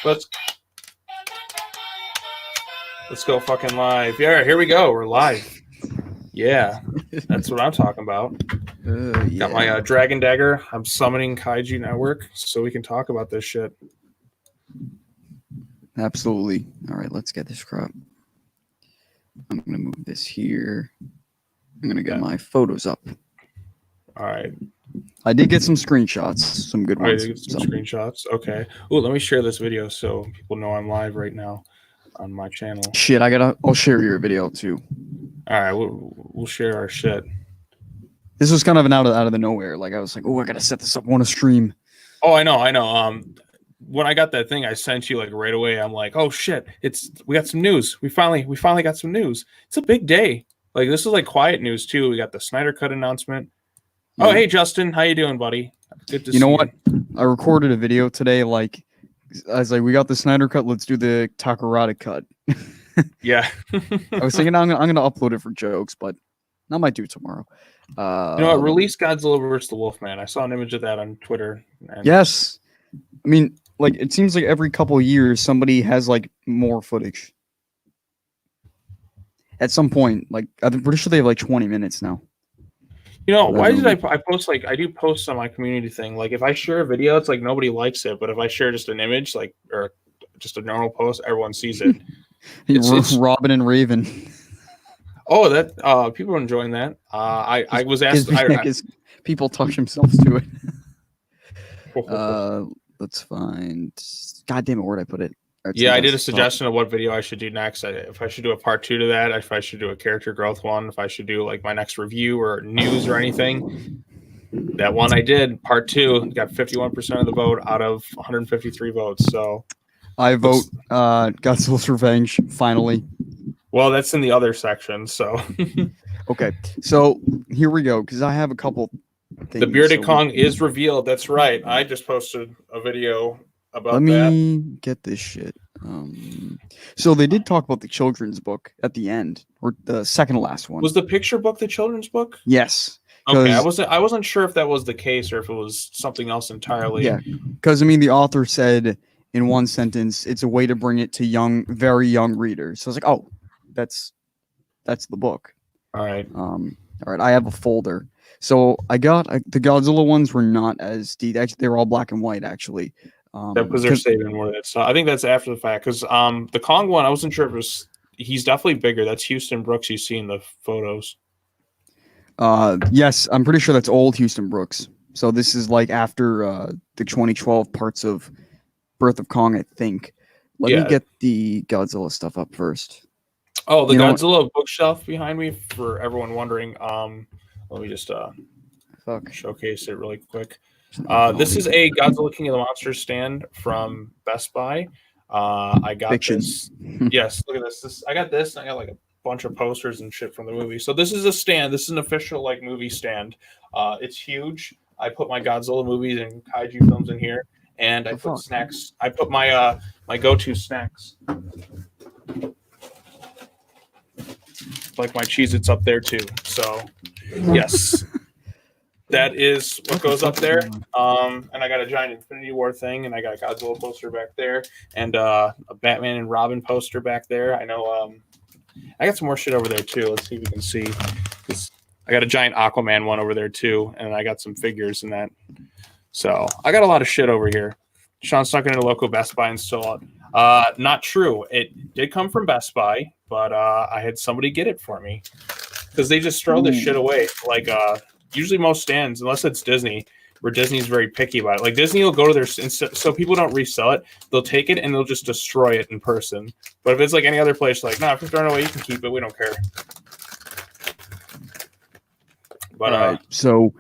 Let's go fucking live. Yeah, here we go. We're live. Yeah, that's what I'm talking about. Yeah. Got my Dragon Dagger. I'm summoning Kaiju Network so we can talk about this shit. Absolutely. All right, let's get this crap. I'm going to move this here. I'm going to get my photos up. All right. I did get some screenshots, some good ones. I did get some screenshots. Okay. Oh, let me share this video so people know I'm live right now on my channel. Shit, I'll share your video too. All right, we'll share our shit. This was kind of an out of the nowhere. Like I was like, oh, I gotta set this up. I want to stream. Oh, I know. When I got that thing, I sent you like right away. I'm like, oh shit, we got some news. We finally got some news. It's a big day. Like this is like quiet news too. We got the Snyder Cut announcement. Yeah. Oh, hey Justin, how you doing, buddy? Good to see you. You know what? I recorded a video today. Like I was like, we got the Snyder Cut. Let's do the Takarada cut. Yeah. I was thinking I'm gonna upload it for jokes, but I might do it tomorrow. You know what? Release Godzilla vs. the Wolfman. I saw an image of that on Twitter. Yes. I mean, like it seems like every couple of years somebody has like more footage. At some point, like I'm pretty sure they have like 20 minutes now. You know, why did I post like I do post on my community thing? Like if I share a video, it's like nobody likes it, but if I share just an image, like or just a normal post, everyone sees it. It's Robin and Raven. Oh, that people are enjoying that. I was asked. People touch themselves to it. Let's find. God damn it, where'd I put it? Yeah, I did a suggestion of what video I should do next. If I should do a part 2 to that, if I should do a character growth one, if I should do like my next review or news or anything. That one I did, part 2, got 51% of the vote out of 153 votes. So I vote Godzilla's Revenge, finally. Well, that's in the other section, so. Okay, so here we go, because I have a couple things. The Bearded Kong is revealed. That's right. I just posted a video about that. Let me get this shit. So they did talk about the children's book at the end, or the second to last one. Was the picture book the children's book? Yes. Okay, I wasn't sure if that was the case or if it was something else entirely. Yeah, because I mean the author said in one sentence, it's a way to bring it to very young readers. So I was like, oh, that's the book. All right. All right. I have a folder. So I got the Godzilla ones were not as deep. Actually, they were all black and white. Actually, because they're saving more of that stuff. I think that's after the fact. Because the Kong one, I wasn't sure if it was. He's definitely bigger. That's Houston Brooks. You see in the photos. Yes, I'm pretty sure that's old Houston Brooks. So this is like after the 2012 parts of Birth of Kong, I think. Let me get the Godzilla stuff up first. Oh, the Godzilla bookshelf behind me, for everyone wondering. Let me just showcase it really quick. This is a Godzilla King of the Monsters stand from Best Buy. I got this. Yes, look at this. I got this. I got like a bunch of posters and shit from the movie. So this is a stand. This is an official like movie stand. It's huge. I put my Godzilla movies and kaiju films in here, and I put snacks. I put my my go-to snacks. Like my Cheez-Its up there too. So yes, that is what goes up there. And I got a giant Infinity War thing, and I got a Godzilla poster back there, and a Batman and Robin poster back there. I know I got some more shit over there too. Let's see if you can see. I got a giant Aquaman one over there too, and I got some figures in that. So I got a lot of shit over here. Sean snuck into local Best Buy and stole it. Not true. It did come from Best Buy, but I had somebody get it for me because they just throw this shit away. Like usually most stands, unless it's Disney, where Disney's very picky about it. Like Disney will go to their so people don't resell it. They'll take it and they'll just destroy it in person. But if it's like any other place, like no, if you're throwing it away, you can keep it. We don't care. But so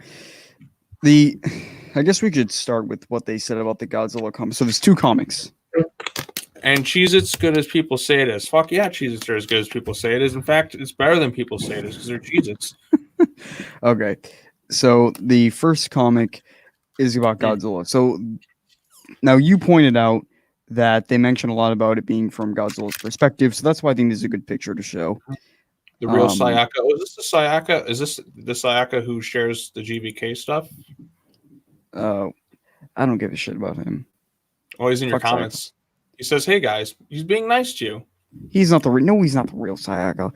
I guess we could start with what they said about the Godzilla comics. So there's 2 comics. And Cheez-Its good as people say it is. Fuck yeah, Cheez-Its are as good as people say it is. In fact, it's better than people say it is because they're Cheez-Its. Okay. So the first comic is about Godzilla. So now you pointed out that they mentioned a lot about it being from Godzilla's perspective. So that's why I think this is a good picture to show. The real Sayaka. Oh, is this the Sayaka? Is this the Sayaka who shares the GBK stuff? I don't give a shit about him. Oh, he's in your Fuck Sayaka. comments. He says, "Hey guys, he's being nice to you." He's not the he's not the real Sayaka.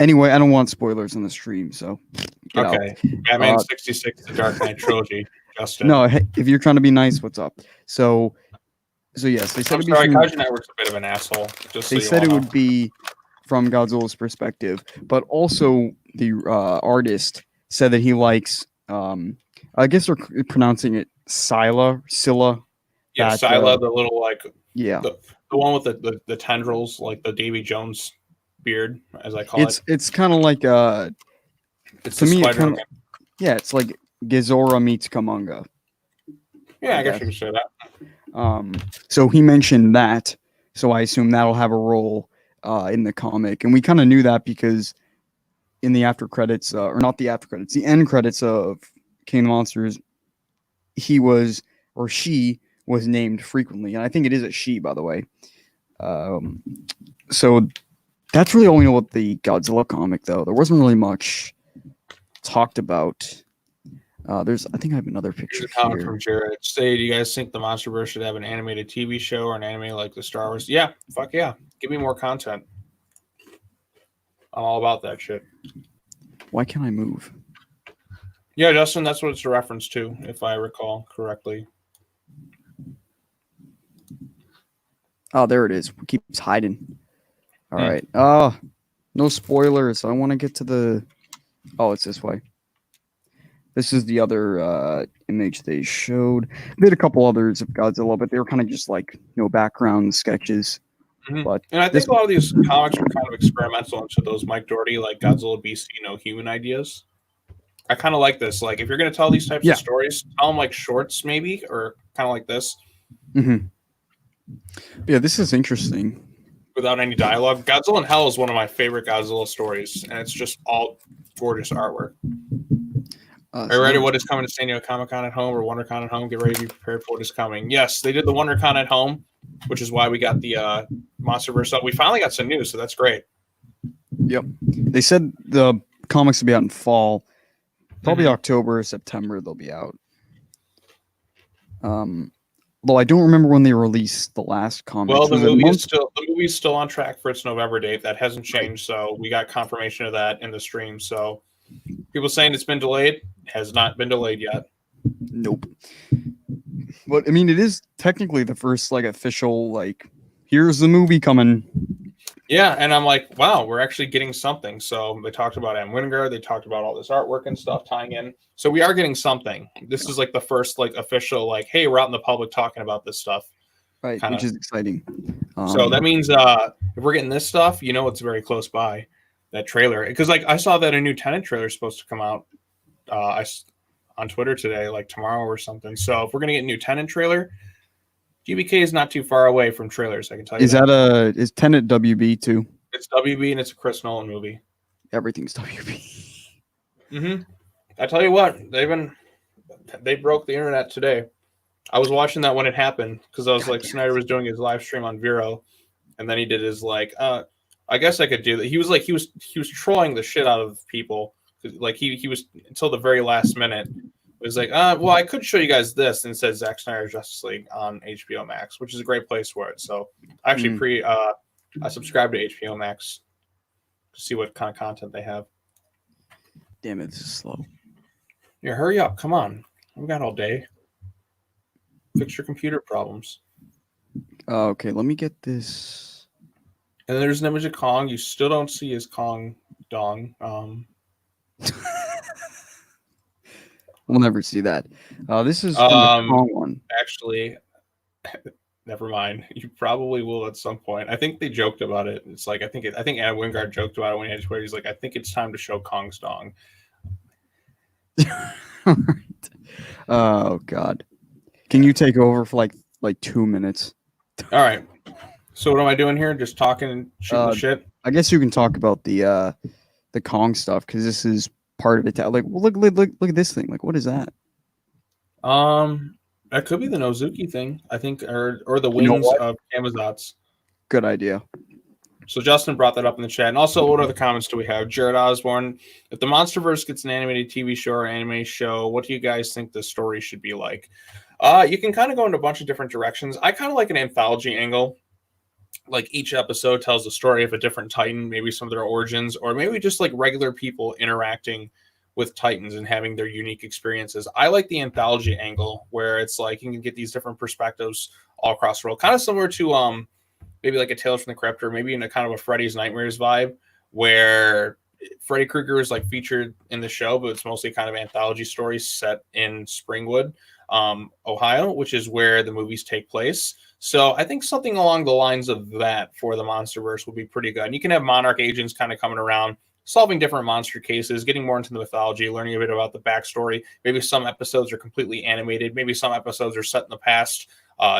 Anyway, I don't want spoilers in the stream, so get out. Okay, Batman 66, the Dark Knight trilogy. Justin. No, hey, if you're trying to be nice, what's up? So yes, they said I'm it'd be sorry, from, Kaiju Network's a bit of an asshole. Just they so said you it all would be from Godzilla's perspective, but also the artist said that he likes. I guess they're pronouncing it Scylla. Yeah, that, Scylla, the little like Yeah, the one with the tendrils, like the Davy Jones beard, as I call it. it's kind of like It's to the me, it spider. kinda, yeah, it's like Gizora meets Kamanga. Yeah, I guess you could say that. So he mentioned that, so I assume that'll have a role in the comic, and we kind of knew that because in the after credits, or not the after credits, the end credits of King of the Monsters, he was or she was named frequently, and I think it is a she, by the way. So that's really all we know about the Godzilla comic, though. There wasn't really much talked about. I think I have another picture Here's a comment here. from Jared. Say, do you guys think the Monsterverse should have an animated TV show or an anime like the Star Wars? Yeah, fuck yeah. Give me more content. I'm all about that shit. Why can't I move? Yeah, Justin, that's what it's a reference to, if I recall correctly. Oh, there it is. It keeps hiding. All right. No spoilers. I want to get to the. Oh, it's this way. This is the other image they showed. They did a couple others of Godzilla, but they were kind of just like background sketches. Mm-hmm. But and I think a lot of these comics are kind of experimental into those Mike Doherty, like Godzilla Beast, human ideas. I kind of like this. Like, if you're going to tell these types of stories, tell them like shorts, maybe, or kind of like this. Mm-hmm. Yeah, this is interesting. Without any dialogue. Godzilla in Hell is one of my favorite Godzilla stories, and it's just all gorgeous artwork. Are you ready? What is coming to San Diego Comic-Con at home or WonderCon at home? Get ready to be prepared for what is coming. Yes, they did the WonderCon at home, which is why we got the Monsterverse up. We finally got some news, so that's great. Yep. They said the comics will be out in fall. Probably October or September they'll be out. Though I don't remember when they released the last comic. Well, the movie's still on track for its November date. That hasn't changed, so we got confirmation of that in the stream. So people saying it's been delayed, has not been delayed yet. Nope. But I mean, it is technically the first official here's the movie coming. Yeah, and I'm like, wow, we're actually getting something. So they talked about Anne Wingard, they talked about all this artwork and stuff tying in. So we are getting something. This is the first official hey, we're out in the public talking about this stuff. Right, which is exciting. So that means if we're getting this stuff, it's very close by. That trailer, because I saw that a new Tenet trailer is supposed to come out on Twitter today, tomorrow or something. So if we're gonna get a new Tenet trailer, GBK is not too far away from trailers. I can tell you. Is Tenet WB too? It's WB and it's a Chris Nolan movie. Everything's WB. Mm-hmm. I tell you what, they broke the internet today. I was watching that when it happened because I was Snyder was doing his live stream on Vero, and then he did his I guess I could do that. He was trolling the shit out of people. He was until the very last minute. It was well, I could show you guys this, and it says Zack Snyder's Justice League on HBO Max, which is a great place for it. So I actually I subscribed to HBO Max to see what kind of content they have. Damn it, this is slow. Yeah, hurry up. Come on. We got all day. Fix your computer problems. Okay, let me get this. And there's an image of Kong. You still don't see his Kong dong. We'll never see that. This is from the Kong one. Actually, never mind. You probably will at some point. I think they joked about it. It's I think Anna Wingard joked about it when he had Twitter. He's I think it's time to show Kong's dong. All right. Oh God. Can you take over for like 2 minutes? All right. So what am I doing here? Just talking and shooting shit? I guess you can talk about the Kong stuff because this is part of it. Look at this thing. What is that? That could be the Nozuki thing. I think, or the wings of Camazotz. Good idea. So Justin brought that up in the chat. And also, what other comments do we have? Jared Osborne, if the Monsterverse gets an animated TV show or anime show, what do you guys think the story should be like? You can kind of go in a bunch of different directions. I kind of like an anthology angle. Like each episode tells the story of a different Titan, maybe some of their origins, or maybe just like regular people interacting with Titans and having their unique experiences. I like the anthology angle where it's like you can get these different perspectives all across the world, kind of similar to maybe like a Tales from the Crypt, or maybe in a kind of a Freddy's Nightmares vibe, where Freddy Krueger is like featured in the show, but it's mostly kind of anthology stories set in Springwood, Ohio, which is where the movies take place. So I think something along the lines of that for the Monsterverse would be pretty good. And you can have Monarch agents kind of coming around, solving different monster cases, getting more into the mythology, learning a bit about the backstory. Maybe some episodes are completely animated. Maybe some episodes are set in the past,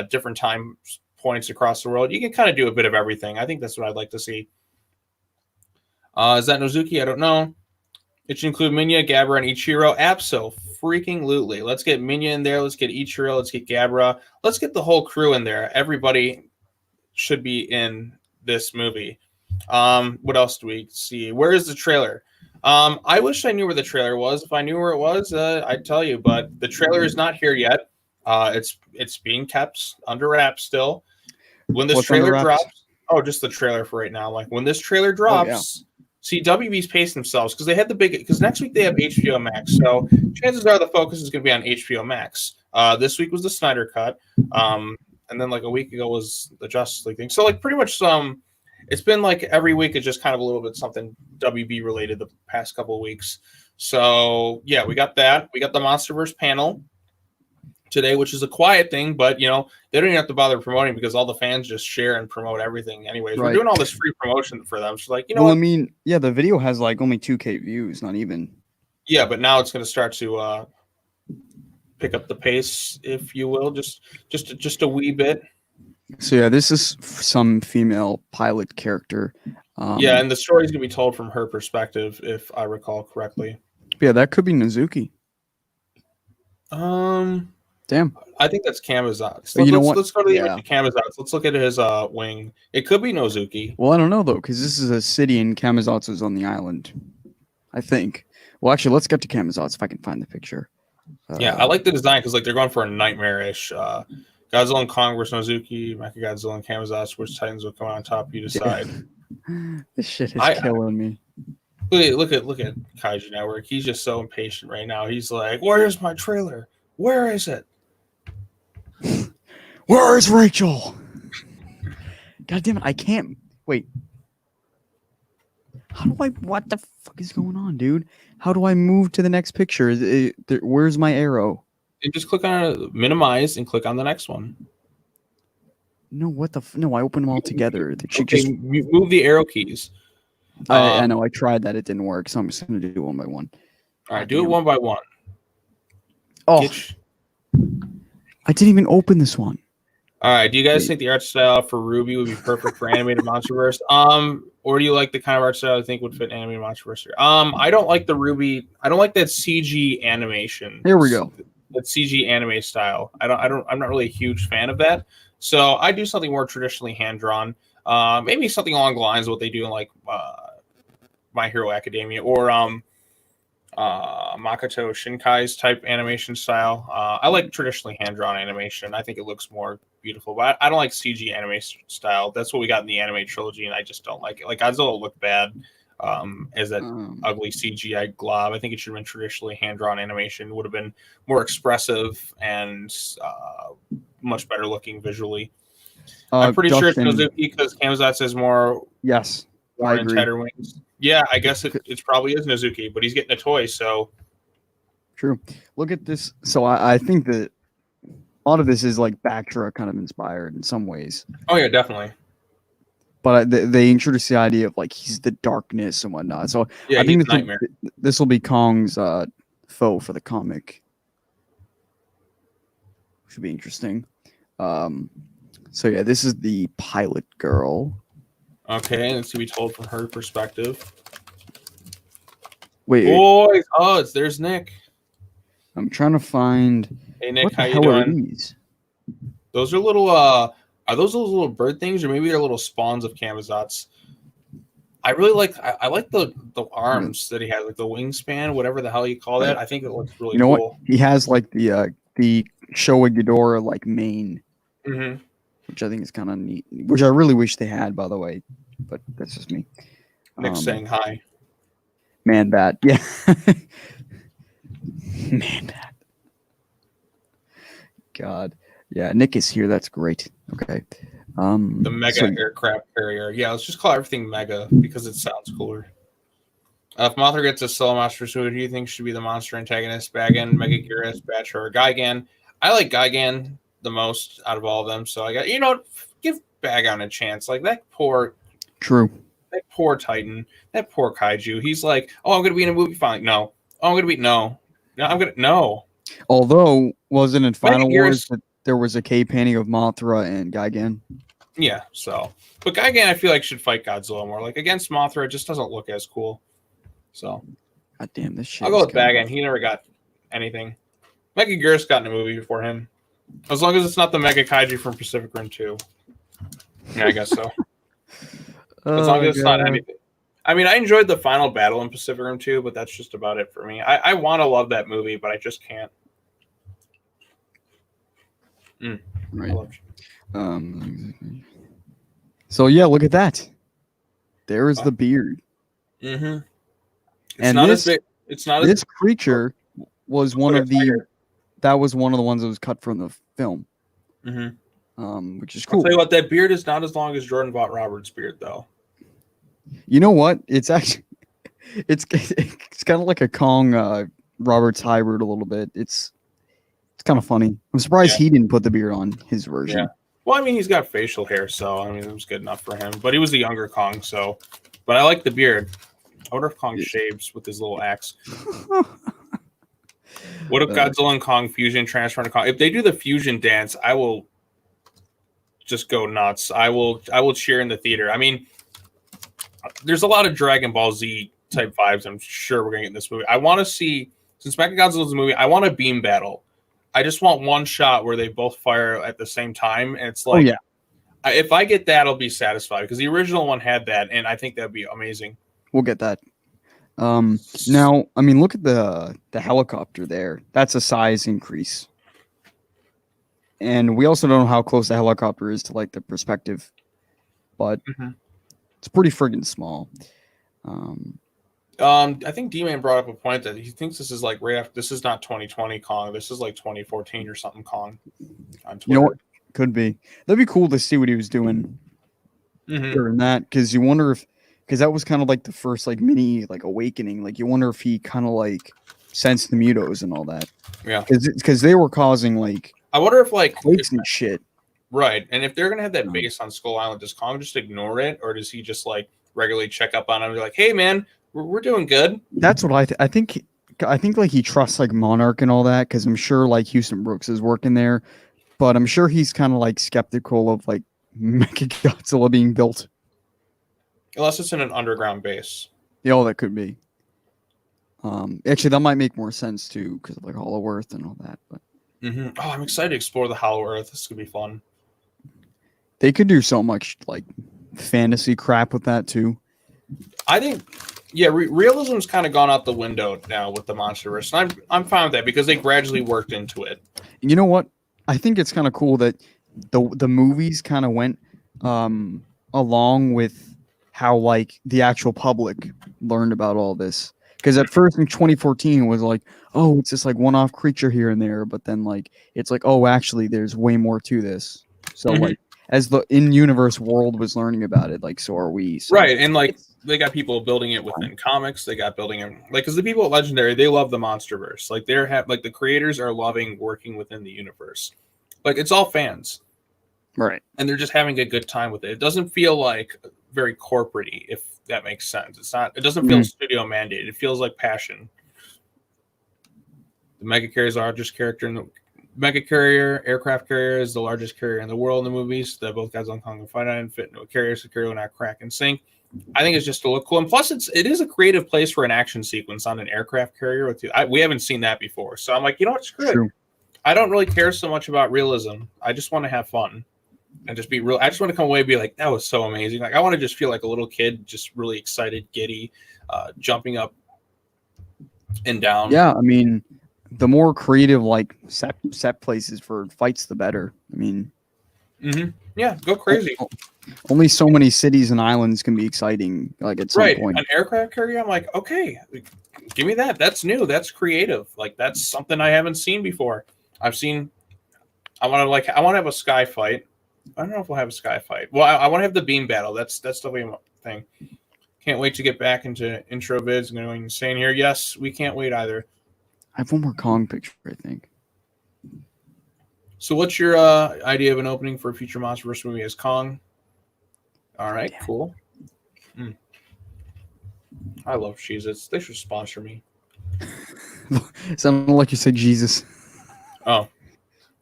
different time points across the world. You can kind of do a bit of everything. I think that's what I'd like to see. Is that Nozuki? I don't know. It should include Minya, Gabra, and Ichiro. Abso-freaking-lutely. Let's get Minya in there. Let's get Ichiro. Let's get Gabra. Let's get the whole crew in there. Everybody should be in this movie. What else do we see? Where is the trailer? I wish I knew where the trailer was. If I knew where it was, I'd tell you. But the trailer is not here yet. It's being kept under wraps still. When this trailer drops, just the trailer for right now. Like when this trailer drops, see, WB's pacing themselves because they had because next week they have HBO Max. So chances are the focus is going to be on HBO Max. This week was the Snyder cut, and then like a week ago was the Justice League thing. So like pretty much it's been like every week is just kind of a little bit something WB related the past couple of weeks. So yeah, we got that. We got the Monsterverse panel today, which is a quiet thing, but they don't even have to bother promoting because all the fans just share and promote everything anyways. Right. We're doing all this free promotion for them. So like, I mean, yeah, the video has like only 2K views, not even. Yeah, but now it's going to start to pick up the pace, if you will, just a wee bit. So yeah, this is some female pilot character. Yeah, and the story's going to be told from her perspective, if I recall correctly. Yeah, that could be Nozuki. Damn. I think that's Camazotz. Let's go to the image of Camazotz. Let's look at his wing. It could be Nozuki. Well, I don't know, though, because this is a city and Camazotz is on the island, I think. Well, actually, let's get to Camazotz if I can find the picture. Yeah, I like the design because like they're going for a nightmarish Godzilla and Kong versus Nozuki, Mechagodzilla and Camazotz, which Titans will come out on top, you decide. This shit is killing me. Look at Kaiju Network. He's just so impatient right now. He's like, where's my trailer? Where is it? Where is Rachel? God damn it, I can't. Wait. What the fuck is going on, dude? How do I move to the next picture? Where's my arrow? And just click on minimize and click on the next one. No, no, I opened them all together. Move the arrow keys. I know, I tried that. It didn't work, so I'm just going to do it one by one. All right, do it one by one. Oh, I didn't even open this one. All right, do you guys think the art style for Ruby would be perfect for animated Monsterverse? Or do you like the kind of art style I think would fit animated Monsterverse here? I don't like the Ruby. I don't like that CG animation. Here we go. That CG anime style. I'm not really a huge fan of that. So I do something more traditionally hand drawn. Maybe something along the lines of what they do in like My Hero Academia or Makoto Shinkai's type animation style. I like traditionally hand-drawn animation. I think it looks more beautiful, but I don't like CG anime style. That's what we got in the anime trilogy, and I just don't like it. Like Godzilla looked bad as that ugly CGI glob. I think it should have been traditionally hand-drawn animation. It would have been more expressive and much better looking visually. I'm pretty sure it's Nozuki because Camazotz has more and tighter wings. Yeah, I guess it probably is Nozuki, but he's getting a toy, so. True. Look at this. So I think that a lot of this is like Bactra kind of inspired in some ways. Oh, yeah, definitely. But they introduced the idea of like he's the darkness and whatnot. So yeah, I think this will be Kong's foe for the comic. Should be interesting. So yeah, this is the pilot girl. Okay, and it's to be told from her perspective. Wait. Boys, there's Nick. I'm trying to find. Hey Nick, what how the you hell doing? Are these? Those are little. Are those little bird things, or maybe they're little spawns of Camazotz? I really like I like the arms that he had, like the wingspan, whatever the hell you call that. I think it looks really You know cool. what? He has like the Showa Ghidorah like mane, Mm-hmm. which I think is kind of neat. Which I really wish they had, by the way, but that's just me. Nick saying hi. Man bat, yeah. Man bat. God, yeah. Nick is here. That's great. Okay. The mega aircraft carrier. Yeah, let's just call everything mega because it sounds cooler. If Mothra gets a solo monster, who do you think should be the monster antagonist? Bagan, Megaguirus, Batcher, or Gigan? I like Gigan the most out of all of them, so I got give Bagan a chance. Like that poor Titan, that poor kaiju. He's like, oh, I'm gonna be in a movie finally. No, oh, I'm gonna be no. I'm gonna no. Although wasn't in Final Wars that there was a cave painting of Mothra and Gigan? Yeah, so but Gigan I feel like should fight Godzilla more. Like against Mothra, it just doesn't look as cool. So, God damn this shit. I'll go with Bagan. He never got anything. Megaguirus got in a movie before him. As long as it's not the Mega Kaiju from Pacific Rim 2. Yeah, I guess so. As long as it's not anything. I mean, I enjoyed the final battle in Pacific Rim 2, but that's just about it for me. I want to love that movie, but I just can't. Right. So yeah, look at that. There is the beard. Mm-hmm. And this creature was one of the ones that was cut from the film. Mm-hmm. Which is cool. I'll tell you what, that beard is not as long as Jordan Vaught Roberts' beard, though. You know what? It's actually it's kind of like a Kong Roberts hybrid a little bit. It's kind of funny. I'm surprised he didn't put the beard on his version. Yeah. Well, I mean, he's got facial hair, so I mean, it was good enough for him. But he was the younger Kong, so. But I like the beard. I wonder if Kong shaves with his little axe. What if Godzilla and Kong fusion transfer into Kong? If they do the fusion dance, I will just go nuts. I will cheer in the theater. I mean, there's a lot of Dragon Ball Z type vibes I'm sure we're gonna get in this movie. I want to see, since Mechagodzilla's a movie, I want a beam battle. I just want one shot where they both fire at the same time, and it's like, if I get that, I'll be satisfied because the original one had that, and I think that'd be amazing. We'll get that. Now, I mean, look at the helicopter there. That's a size increase. And we also don't know how close the helicopter is to like the perspective, but it's pretty friggin' small. I think D-Man brought up a point that he thinks this is like right after, this is not 2020 Kong. This is like 2014 or something Kong on Twitter. You know what? Could be. That'd be cool to see what he was doing during that, because you wonder if, because that was kind of like the first like mini like awakening. Like you wonder if he kind of like sensed the mutos and all that. Yeah, because they were causing like, I wonder if like quakes and shit. Right, and if they're gonna have that base on Skull Island, does Kong just ignore it, or does he just like regularly check up on him and be like, "Hey, man, we're doing good"? That's what I think. I think like he trusts like Monarch and all that, because I'm sure like Houston Brooks is working there, but I'm sure he's kind of like skeptical of like Mechagodzilla being built. Unless it's in an underground base. Yeah, that could be. Actually, that might make more sense too, because of like Hollow Earth and all that. But oh, I'm excited to explore the Hollow Earth. This could be fun. They could do so much like fantasy crap with that too. I think, yeah, realism's kind of gone out the window now with the Monsterverse, and I'm fine with that because they gradually worked into it. You know what? I think it's kind of cool that the movies kind of went along with how like the actual public learned about all this. Because at first in 2014 it was like, oh, it's just like one-off creature here and there, but then like it's like, oh, actually there's way more to this. So like as the in-universe world was learning about it, like so are we. So. Right, and like they got people building it within comics. They got building it like, because the people at Legendary, they love the Monsterverse. Like the creators are loving working within the universe. Like it's all fans, right? And they're just having a good time with it. It doesn't feel like very corporate-y, if that makes sense. It's not. It doesn't feel studio mandated. It feels like passion. The Mega Carrier is the largest character in the Mega Carrier aircraft carrier is the largest carrier in the world in the movies. That both Godzilla and Kong can fight on and fit into a carrier, so carrier will not crack and sink. I think it's just to look cool, and plus it is a creative place for an action sequence on an aircraft carrier. We haven't seen that before, so I'm like, you know what, screw it. I don't really care so much about realism. I just want to have fun. and just be real. I just want to come away and be like, that was so amazing. Like I want to just feel like a little kid, just really excited, giddy, jumping up and down. Yeah, I mean, the more creative like set places for fights, the better. I mean, yeah, go crazy. Only so many cities and islands can be exciting. Like at some point, an aircraft carrier. I'm like, okay, give me that. That's new. That's creative. Like that's something I haven't seen before. I want to have a sky fight. I don't know if we'll have a sky fight. Well, I want to have the beam battle. That's definitely a thing. Can't wait to get back into intro vids and going insane here. Yes, we can't wait either. I have one more Kong picture, I think. So what's your idea of an opening for a future Monsterverse movie as Kong? All right, cool. I love Cheez-Its. They should sponsor me. Sounded like you said Jesus. Oh.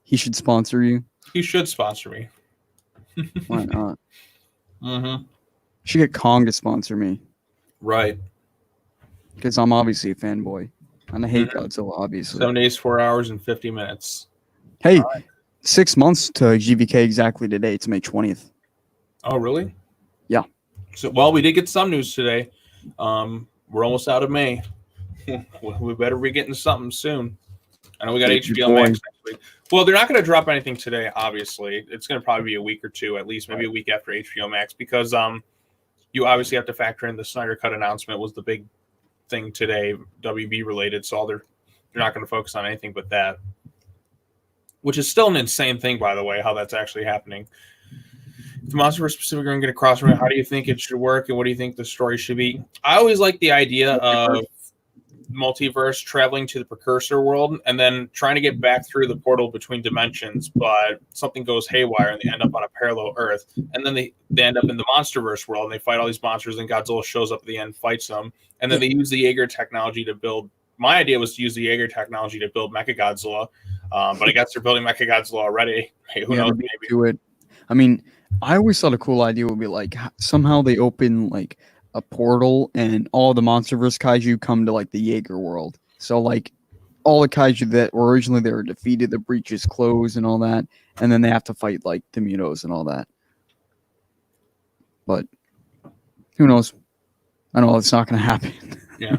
He should sponsor you. He should sponsor me. Why not? Mm-hmm. Should get Kong to sponsor me. Right. Because I'm obviously a fanboy. And I hate Godzilla, obviously. 7 days, 4 hours, and 50 minutes. Hey, right. 6 months to GVK exactly today. It's May 20th. Oh, really? Yeah. So, well, we did get some news today. We're almost out of May. We better be getting something soon. I know we got HBO Max next week. Well, they're not going to drop anything today, obviously. It's going to probably be a week or two, at least maybe a week after HBO Max, because you obviously have to factor in the Snyder Cut announcement was the big thing today, WB related, so they're not going to focus on anything but that, which is still an insane thing, by the way, how that's actually happening. If the Monsterverse specific are going to get a crossover, how do you think it should work, and what do you think the story should be? I always like the idea of multiverse traveling to the precursor world and then trying to get back through the portal between dimensions, but something goes haywire and they end up on a parallel Earth, and then they end up in the Monsterverse world and they fight all these monsters, and Godzilla shows up at the end, fights them, and then they use the Jaeger technology to build. My idea was to use the Jaeger technology to build Mechagodzilla, but I guess they're building Mechagodzilla already. Hey, who knows? Maybe. Do it. I mean, I always thought a cool idea would be like somehow they open like a portal and all the Monsterverse kaiju come to like the Jaeger world. So like all the kaiju that were originally they were defeated, the breaches close and all that, and then they have to fight like the Mutos and all that. But who knows? I know it's not going to happen. Yeah.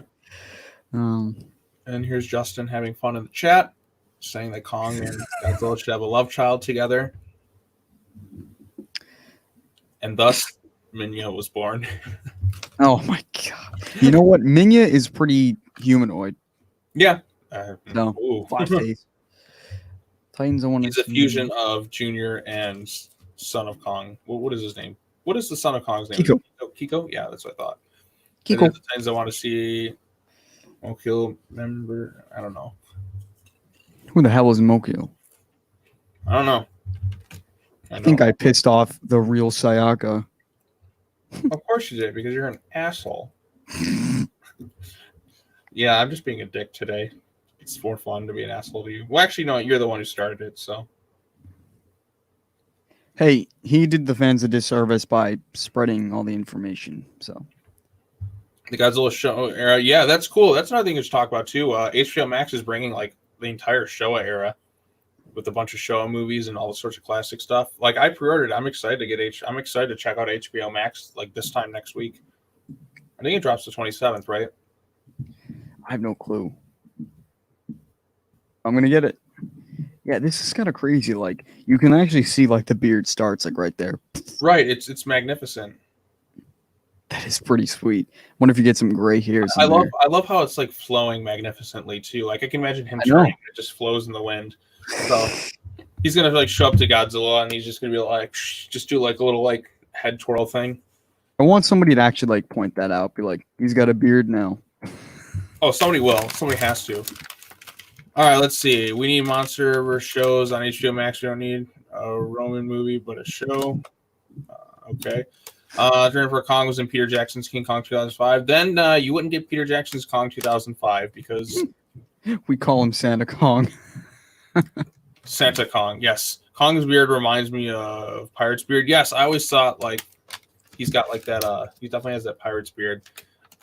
And here's Justin having fun in the chat, saying that Kong and Godzilla should have a love child together, and thus Minya was born. Oh my god! You know what? Minya is pretty humanoid. Yeah. No. 5 days. Titans. I want to. He's a fusion of Junior and Son of Kong. What is his name? What is the Son of Kong's name? Kiko. Kiko? Yeah, that's what I thought. Kiko. The Titans I want to see. Mokyo member. I don't know. Who the hell is Mokyo? I don't know. I think I pissed off the real Sayaka. Of course you did, because you're an asshole. Yeah, I'm just being a dick today. It's more fun to be an asshole to you. Well, actually, no, you're the one who started it, so. Hey, he did the fans a disservice by spreading all the information, so. The Godzilla show era, yeah, that's cool. That's another thing to talk about, too. HBO Max is bringing, like, the entire Showa era with a bunch of Showa movies and all the sorts of classic stuff. Like, I pre-ordered. I'm excited to I'm excited to check out HBO Max, like, this time next week. I think it drops the 27th, right? I have no clue. I'm going to get it. Yeah, this is kind of crazy. Like, you can actually see, like, the beard starts, like, right there. Right. It's magnificent. That is pretty sweet. Wonder if you get some gray hairs. I love how it's, like, flowing magnificently, too. Like, I can imagine him turning. It just flows in the wind. So he's going to, like, show up to Godzilla, and he's just going to be like, just do, like, a little, like, head twirl thing. I want somebody to actually, like, point that out. Be like, he's got a beard now. Oh, somebody will. Somebody has to. All right, let's see. We need Monsterverse shows on HBO Max. We don't need a Roman movie, but a show. Okay. Jennifer Kong was in Peter Jackson's King Kong 2005. Then you wouldn't get Peter Jackson's Kong 2005 because... We call him Santa Kong. Santa Kong, yes. Kong's beard reminds me of Pirate's beard. Yes, I always thought, like, he's got, like, that... he definitely has that Pirate's beard.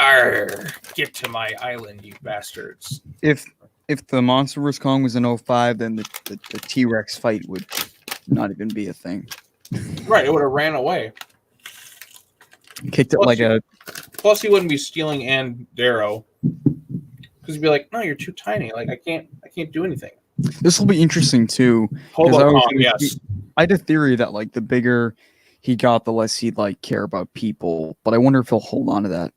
Arr! Get to my island, you bastards. If the Monsterverse Kong was in 05, then the T-Rex fight would not even be a thing. Right, it would have ran away. Kicked it Plus like you- a. Plus, he wouldn't be stealing and Darrow because he'd be like, "No, you're too tiny. Like I can't do anything." This will be interesting too. Hobo 'cause I was Kong, gonna yes. I had a theory that like the bigger he got, the less he'd like care about people. But I wonder if he'll hold on to that.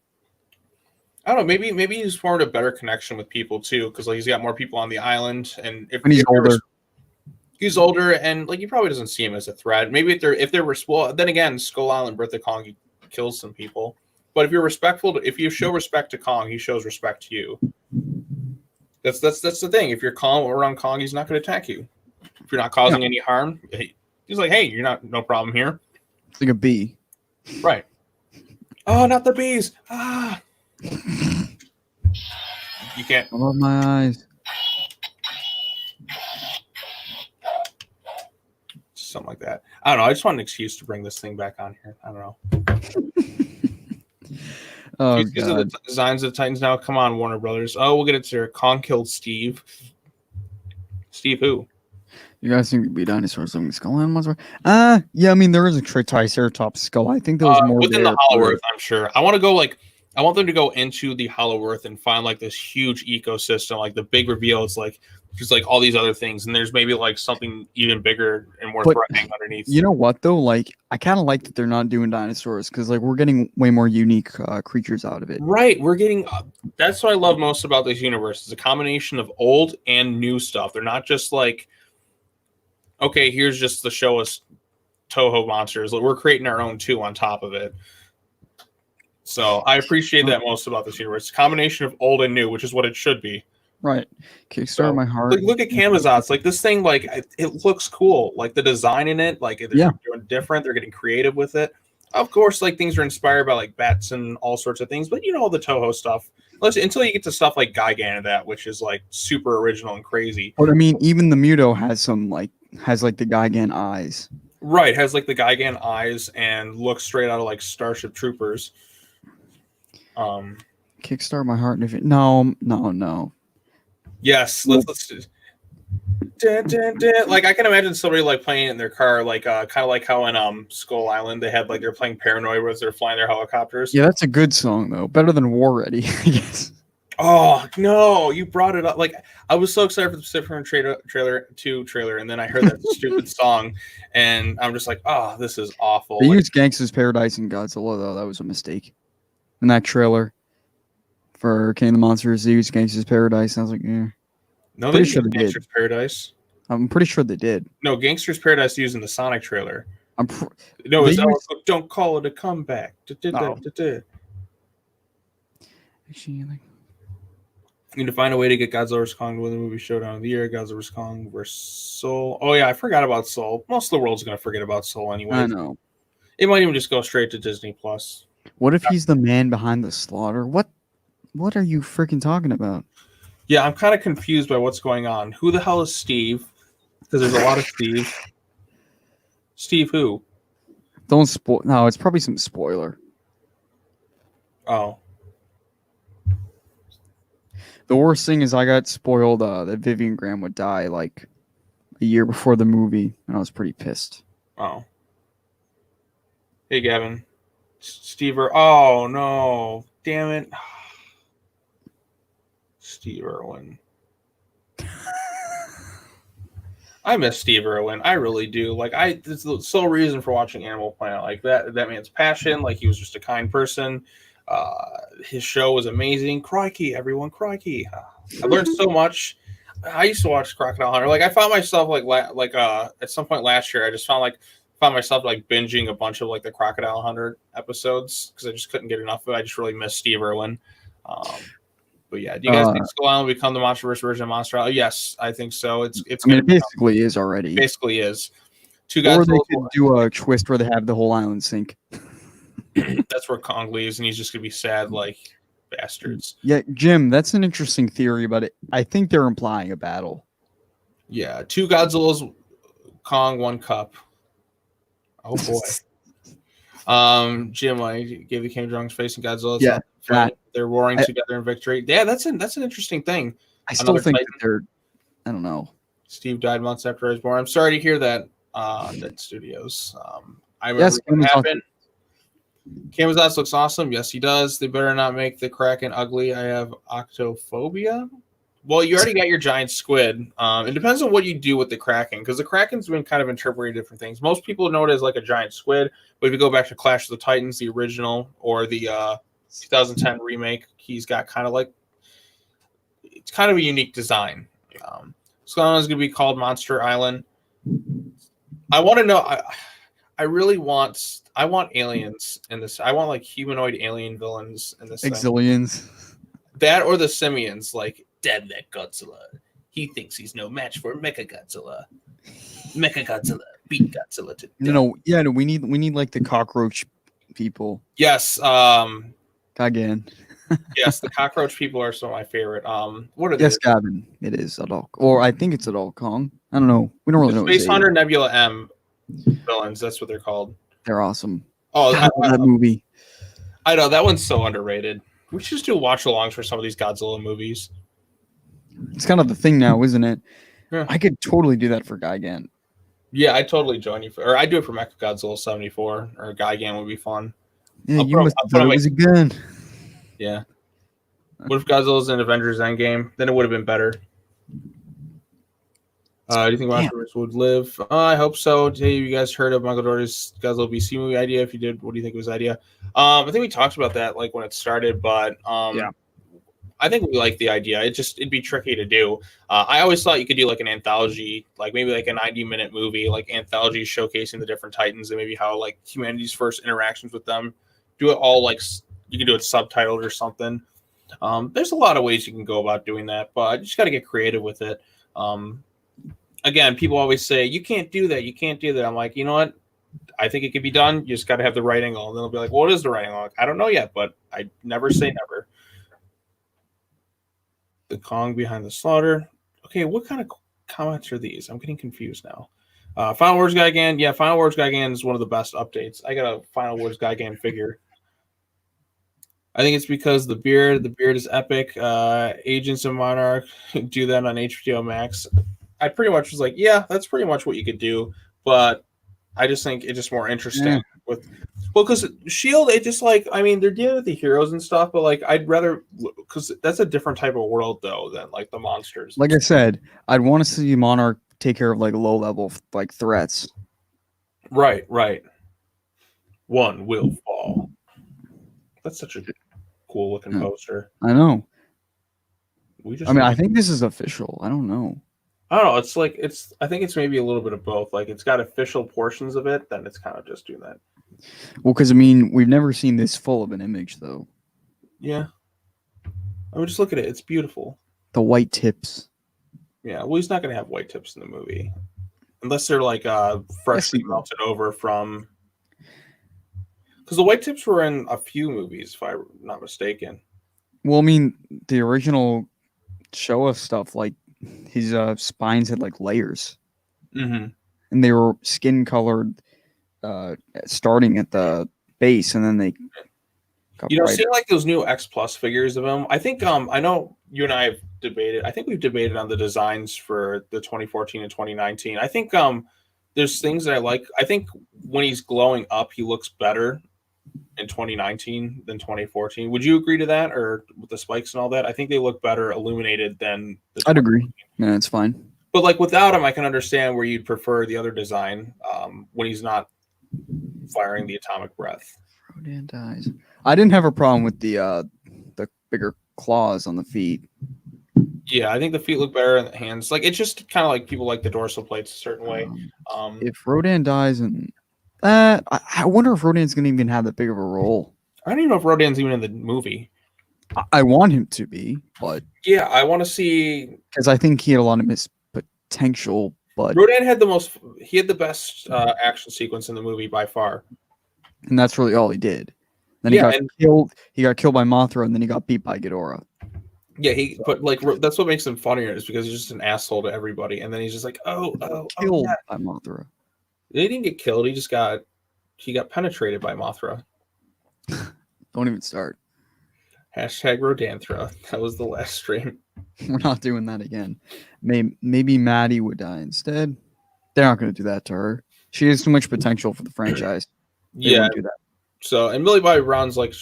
I don't know. Maybe he's formed a better connection with people too, because like he's got more people on the island, and When he's older. He's older, and like he probably doesn't see him as a threat. Maybe if there were well, then again, Skull Island, Birth of Kong, he kills some people. But if you're respectful, if you show respect to Kong, he shows respect to you. That's the thing. If you're calm around Kong, he's not going to attack you. If you're not causing any harm, he's like, "Hey, you're not no problem here." It's like a bee. Right. Oh, not the bees! Ah. You can't. I love my eyes. Something like that. I don't know. I just want an excuse to bring this thing back on here. I don't know. Oh, These are the designs of the Titans now. Come on, Warner Brothers. Oh, we'll get it to Kong killed Steve. Steve who? You guys think it'd be dinosaurs looking skull and monster? Yeah, I mean there is a Triceratops skull. I think there was more within there the Hollow Earth, I'm sure. I want them to go into the Hollow Earth and find like this huge ecosystem. Like the big reveal is like just like all these other things, and there's maybe like something even bigger and more threatening underneath. You know what though? Like I kind of like that they're not doing dinosaurs because like we're getting way more unique creatures out of it. Right, we're getting. That's what I love most about this universe. It's a combination of old and new stuff. They're not just like, okay, here's just the show us Toho monsters. We're creating our own too on top of it. So I appreciate that most about this universe. It's a combination of old and new, which is what it should be. Right. Kickstart my heart. Like, look at Camazotz. Like this thing, like it looks cool. Like the design in it, like they're doing different. They're getting creative with it. Of course, like things are inspired by like bats and all sorts of things, but you know all the Toho stuff. Until you get to stuff like Gigan and that, which is like super original and crazy. But I mean, even the Muto has the Gigan eyes. Right, has like the Gigan eyes and looks straight out of like Starship Troopers. Kickstart my heart. No. Yes, let's dun, dun, dun. Like I can imagine somebody like playing it in their car, like kind of like how in Skull Island they had like they're playing Paranoid as they're flying their helicopters. Yeah, that's a good song though. Better than War Ready, I guess. Oh no, you brought it up. Like I was so excited for the Pacific Rim trailer, and then I heard that stupid song, and I'm just like, oh, this is awful. They used Gangsta's Paradise in Godzilla though. That was a mistake. In that trailer for King of the Monsters, they used Gangsta's Paradise. And I was like, yeah. No, they didn't use Gangster's Paradise. I'm pretty sure they did. No, Gangster's Paradise using the Sonic trailer. No, it's don't call it a comeback. No. Need to find a way to get Godzilla vs. Kong to win the movie Showdown of the Year. Godzilla vs. Kong vs. Soul. Oh yeah, I forgot about Soul. Most of the world's gonna forget about Soul anyway. I know. It might even just go straight to Disney Plus. What if he's the man behind the slaughter? What are you freaking talking about? Yeah, I'm kind of confused by what's going on. Who the hell is Steve? Because there's a lot of Steve. Steve who? Don't spoil. No, it's probably some spoiler. Oh. The worst thing is I got spoiled that Vivian Graham would die like a year before the movie, and I was pretty pissed. Oh. Hey, Gavin. Steve. Oh, no. Damn it. Steve Irwin. I miss Steve Irwin. I really do. Like, it's the sole reason for watching Animal Planet. Like, that man's passion. Like, he was just a kind person. His show was amazing. Crikey, everyone. Crikey. I learned so much. I used to watch Crocodile Hunter. Like, I found myself, at some point last year, I just found myself, like, binging a bunch of, like, the Crocodile Hunter episodes because I just couldn't get enough of it. I just really miss Steve Irwin. But yeah, do you guys think Skull Island will become the Monsterverse version of Monster Island? Yes, I think so. It basically is already. Basically is. Two guys. Or they could do a twist where they have the whole island sink. That's where Kong leaves, and he's just gonna be sad like bastards. Yeah, Jim, that's an interesting theory, but I think they're implying a battle. Yeah, 2 Godzillas, Kong, 1 cup. Oh boy. Jim, I gave the King of Drunks facing Godzilla. Yeah. They're warring together in victory. Yeah, that's an interesting thing. I still think that they're. I don't know. Steve died months after I was born. I'm sorry to hear that. Dead Studios. I remember what happened. Camazotz looks awesome. Yes, he does. They better not make the Kraken ugly. I have octophobia. Well, you already got your giant squid. It depends on what you do with the Kraken, because the Kraken's been kind of interpreting different things. Most people know it as like a giant squid, but if you go back to Clash of the Titans, the original, or the 2010 remake, he's got kind of like, it's kind of a unique design. Scotland is going to be called Monster Island. I want to know. I really want. I want aliens in this. I want like humanoid alien villains in this. Exilians. That or the simians, like dead that Godzilla. He thinks he's no match for Mecha Godzilla. Mecha Godzilla beat Godzilla to death. No, we need like the cockroach people. Yes. Again. Yes, the cockroach people are some of my favorite. What are they? Yes, Gavin. It is Adult, or I think it's Adult Kong. I don't know. We don't really know. Space Hunter Nebula M villains. That's what they're called. They're awesome. Oh, God, that movie. I know that one's so underrated. We should just do watch-alongs for some of these Godzilla movies. It's kind of the thing now, isn't it? Yeah. I could totally do that for Gigan. Yeah, I totally join you. Or I do it for Mecha Godzilla 74, or Gigan would be fun. Yeah, you must have thought it was a gun. Yeah. What if Godzilla's in Avengers Endgame? Then it would have been better. Do you think Monsterverse would live? I hope so. Hey, you guys heard of Michael Dougherty's Godzilla BC movie idea? If you did, what do you think of his idea? I think we talked about that like when it started, but yeah. I think we like the idea. It'd be tricky to do. I always thought you could do like an anthology, like maybe like a 90-minute movie, like anthology showcasing the different Titans and maybe how like humanity's first interactions with them. Do it all like you can do it subtitled or something. There's a lot of ways you can go about doing that, but you just got to get creative with it. Again, people always say, you can't do that. You can't do that. I'm like, you know what? I think it could be done. You just got to have the right angle. And then they'll be like, well, what is the right angle? Like, I don't know yet, but I never say never. The Kong behind the slaughter. Okay, what kind of comments are these? I'm getting confused now. Final Wars Gigan. Yeah, Final Wars Gigan is one of the best updates. I got a Final Wars Gigan figure. I think it's because the beard is epic. Agents of Monarch do that on HBO Max. I pretty much was like, yeah, that's pretty much what you could do, but I just think it's just more interesting because Shield, it just like, I mean, they're dealing with the heroes and stuff, but like, I'd rather, because that's a different type of world though than like the monsters. Like I said, I'd want to see Monarch take care of like low level like threats. Right. One will fall. That's such a cool looking poster. I know. I think this is official. I don't know. I don't know. It's like I think it's maybe a little bit of both. Like it's got official portions of it, then it's kind of just doing that. Well, because I mean, we've never seen this full of an image, though. Yeah. I mean, just look at it. It's beautiful. The white tips. Yeah. Well, he's not going to have white tips in the movie, unless they're like freshly melted over from. Because the white tips were in a few movies, if I'm not mistaken. Well, I mean, the original Showa stuff, like. His spines had like layers, and they were skin colored, starting at the base, and then they. See like those new X Plus figures of him. I think I know you and I have debated. I think we've debated on the designs for the 2014 and 2019. I think there's things that I like. I think when he's glowing up, he looks better in 2019 than 2014. Would you agree to that, or with the spikes and all that? I think they look better illuminated than. I'd agree. Yeah, it's fine. But like without him, I can understand where you'd prefer the other design when he's not firing the atomic breath. Rodan dies. I didn't have a problem with the bigger claws on the feet. Yeah, I think the feet look better in the hands. Like it's just kind of like people like the dorsal plates a certain way. If Rodan dies and. I wonder if Rodan's going to even have that big of a role. I don't even know if Rodan's even in the movie. I want him to be, but... Yeah, I want to see... Because I think he had a lot of his potential, but... Rodan had the best action sequence in the movie by far. And that's really all he did. Then he got killed by Mothra, and then he got beat by Ghidorah. Yeah, but like that's what makes him funnier is because he's just an asshole to everybody, and then he's just like, killed by Mothra. He didn't get killed. He got penetrated by Mothra. Don't even start. Hashtag Rodanthra. That was the last stream. We're not doing that again. Maybe Maddie would die instead. They're not going to do that to her. She has too much potential for the franchise. They Yeah. wouldn't do that. So, and Millie Bobby Brown's like,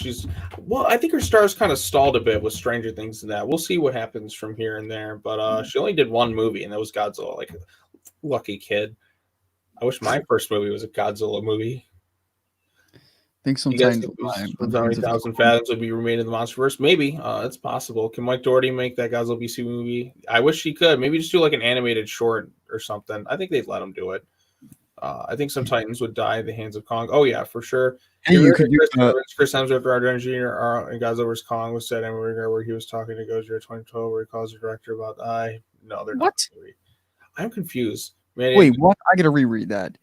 I think her star's kind of stalled a bit with Stranger Things and that. We'll see what happens from here and there. But she only did one movie, and that was Godzilla. Like, lucky kid. I wish my first movie was a Godzilla movie. I think You guys sometimes think 70,000 Fathoms would be remade in the Monsterverse? Maybe. It's possible. Can Mike Doherty make that Godzilla BC movie? I wish he could. Maybe just do like an animated short or something. I think they'd let him do it. I think some Titans would die at the hands of Kong. Oh, yeah, for sure. Hey, you could do Chris Hemsworth, Roger Jr. in Godzilla vs. Kong was said in where he was talking to Godzilla 2012, where he calls the director about no, they're not. I'm confused. Man, wait, what? I gotta reread that.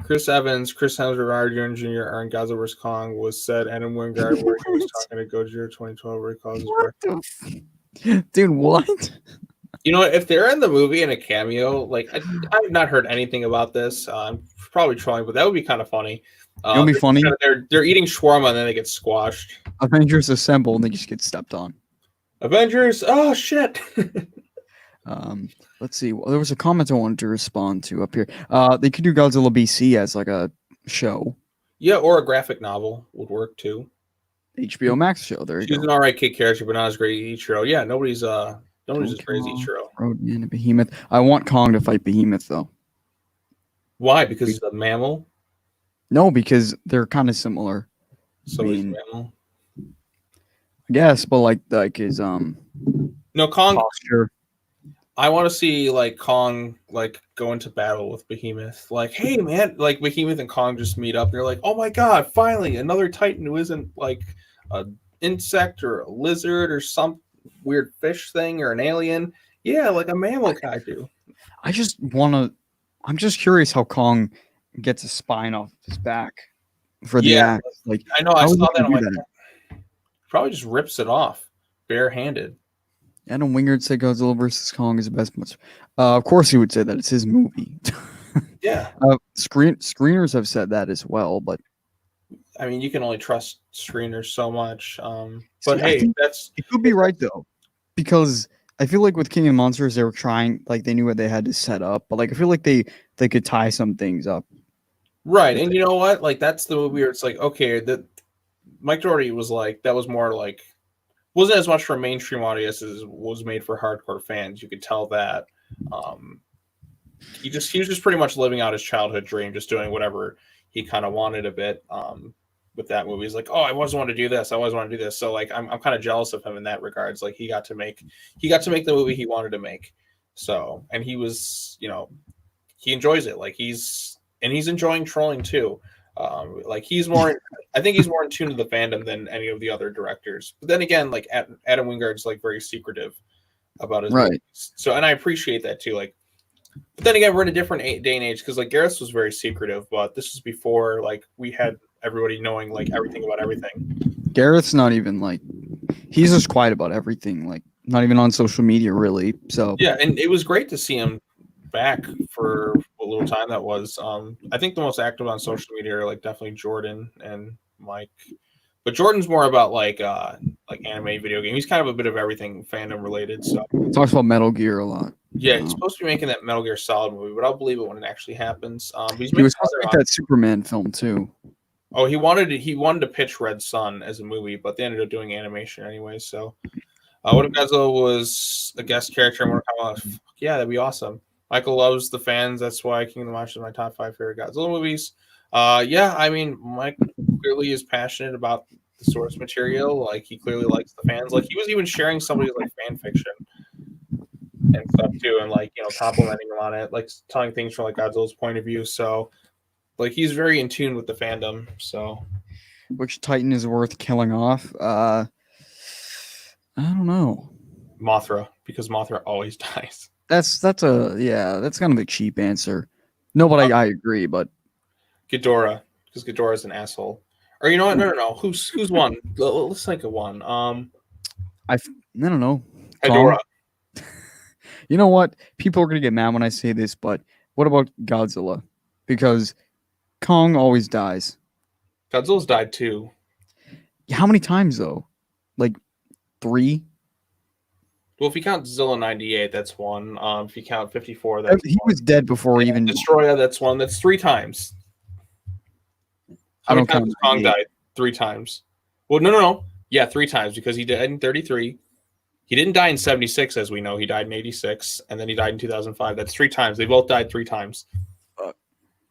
Chris Evans, Chris Hemsworth, Roger Jr. are in Godzilla vs. Kong was said Adam Wingard where he was talking to Godzilla 2012, where he calls his director. Dude, what? You know, if they're in the movie in a cameo, like I've not heard anything about this. I'm probably trolling, but that would be kind of funny. It would be funny. They're eating shawarma and then they get squashed. Avengers assemble and they just get stepped on. Avengers, oh shit. Let's see. Well, there was a comment I wanted to respond to up here. They could do Godzilla BC as like a show. Yeah, or a graphic novel would work too. HBO Max show. There you go. She's an alright kid character, but not as great as Ichiro. Yeah, nobody's as great as Ichiro. Rodan and Behemoth. I want Kong to fight Behemoth though. Why? Because he's a mammal? No, because they're kind of similar. So he's a mammal. I guess, but like his no Kong posture. I want to see like Kong like go into battle with Behemoth. Like, hey man, like Behemoth and Kong just meet up. And they're like, oh my god, finally another Titan who isn't like an insect or a lizard or some weird fish thing or an alien. Yeah, like a mammal kaiju. I'm just curious how Kong gets a spine off his back for the axe. Like, I know I saw that. I'm like, probably just rips it off barehanded. Adam Wingard said Godzilla vs. Kong is the best. Of course, he would say that it's his movie. Yeah. Screeners have said that as well, but I mean, you can only trust screeners so much. But hey, it could be right though, because I feel like with King of Monsters, they were trying, like they knew what they had to set up, but like I feel like they could tie some things up. Right, and you know what? Like that's the movie where it's like, okay, that Mike Doherty was like, that was more like, wasn't as much for mainstream audience as was made for hardcore fans. You could tell that. He was just pretty much living out his childhood dream, just doing whatever he kind of wanted a bit. With that movie, he's like, oh, I always want to do this. I always want to do this. So like, I'm kind of jealous of him in that regards. Like he got to make the movie he wanted to make. So, and he was, he enjoys it. Like he's enjoying trolling too. Like I think he's more in tune to the fandom than any of the other directors. But then again, like Adam Wingard's like very secretive about his movies. So, and I appreciate that too. Like, but then again, we're in a different day and age because like Gareth was very secretive, but this was before like we had everybody knowing like everything about everything. Gareth's not even like, he's just quiet about everything. Like not even on social media really. So yeah, and it was great to see him back for a little time that was. I think the most active on social media are like definitely Jordan and Mike, but Jordan's more about like anime, video game. He's kind of a bit of everything fandom related. So he talks about Metal Gear a lot. Yeah, he's supposed to be making that Metal Gear Solid movie, but I'll believe it when it actually happens. He was supposed to make that Superman film too. Oh, he wanted to pitch Red Sun as a movie, but they ended up doing animation anyway. So, what if Godzilla was a guest character in Mortal Kombat? Yeah, that'd be awesome. Michael loves the fans. That's why King of the Monsters is my top 5 favorite Godzilla movies. Yeah, I mean, Mike clearly is passionate about the source material. Like, he clearly likes the fans. Like, he was even sharing somebody's, like, fan fiction and stuff, too, and, like, complimenting him on it, like, telling things from, like, Godzilla's point of view. So, like, he's very in tune with the fandom, so. Which Titan is worth killing off? I don't know. Mothra, because Mothra always dies. That's kind of a cheap answer. No, but I agree, but Ghidorah, because Ghidorah's an asshole. Or you know what? No. Who's one? Let's think of one. I don't know. Ghidorah. You know what? People are gonna get mad when I say this, but what about Godzilla? Because Kong always dies. Godzilla's died too. How many times though? Like 3? Well, if you count Zilla 98, that's one. If you count 54, that's He was dead before even. Destroyer, that's one. That's 3 times. How I many don't times count has Kong 98. died? 3 times. Well, no. Yeah, 3 times because he died in 33. He didn't die in 76, as we know. He died in 86, and then he died in 2005. That's 3 times. They both died 3 times.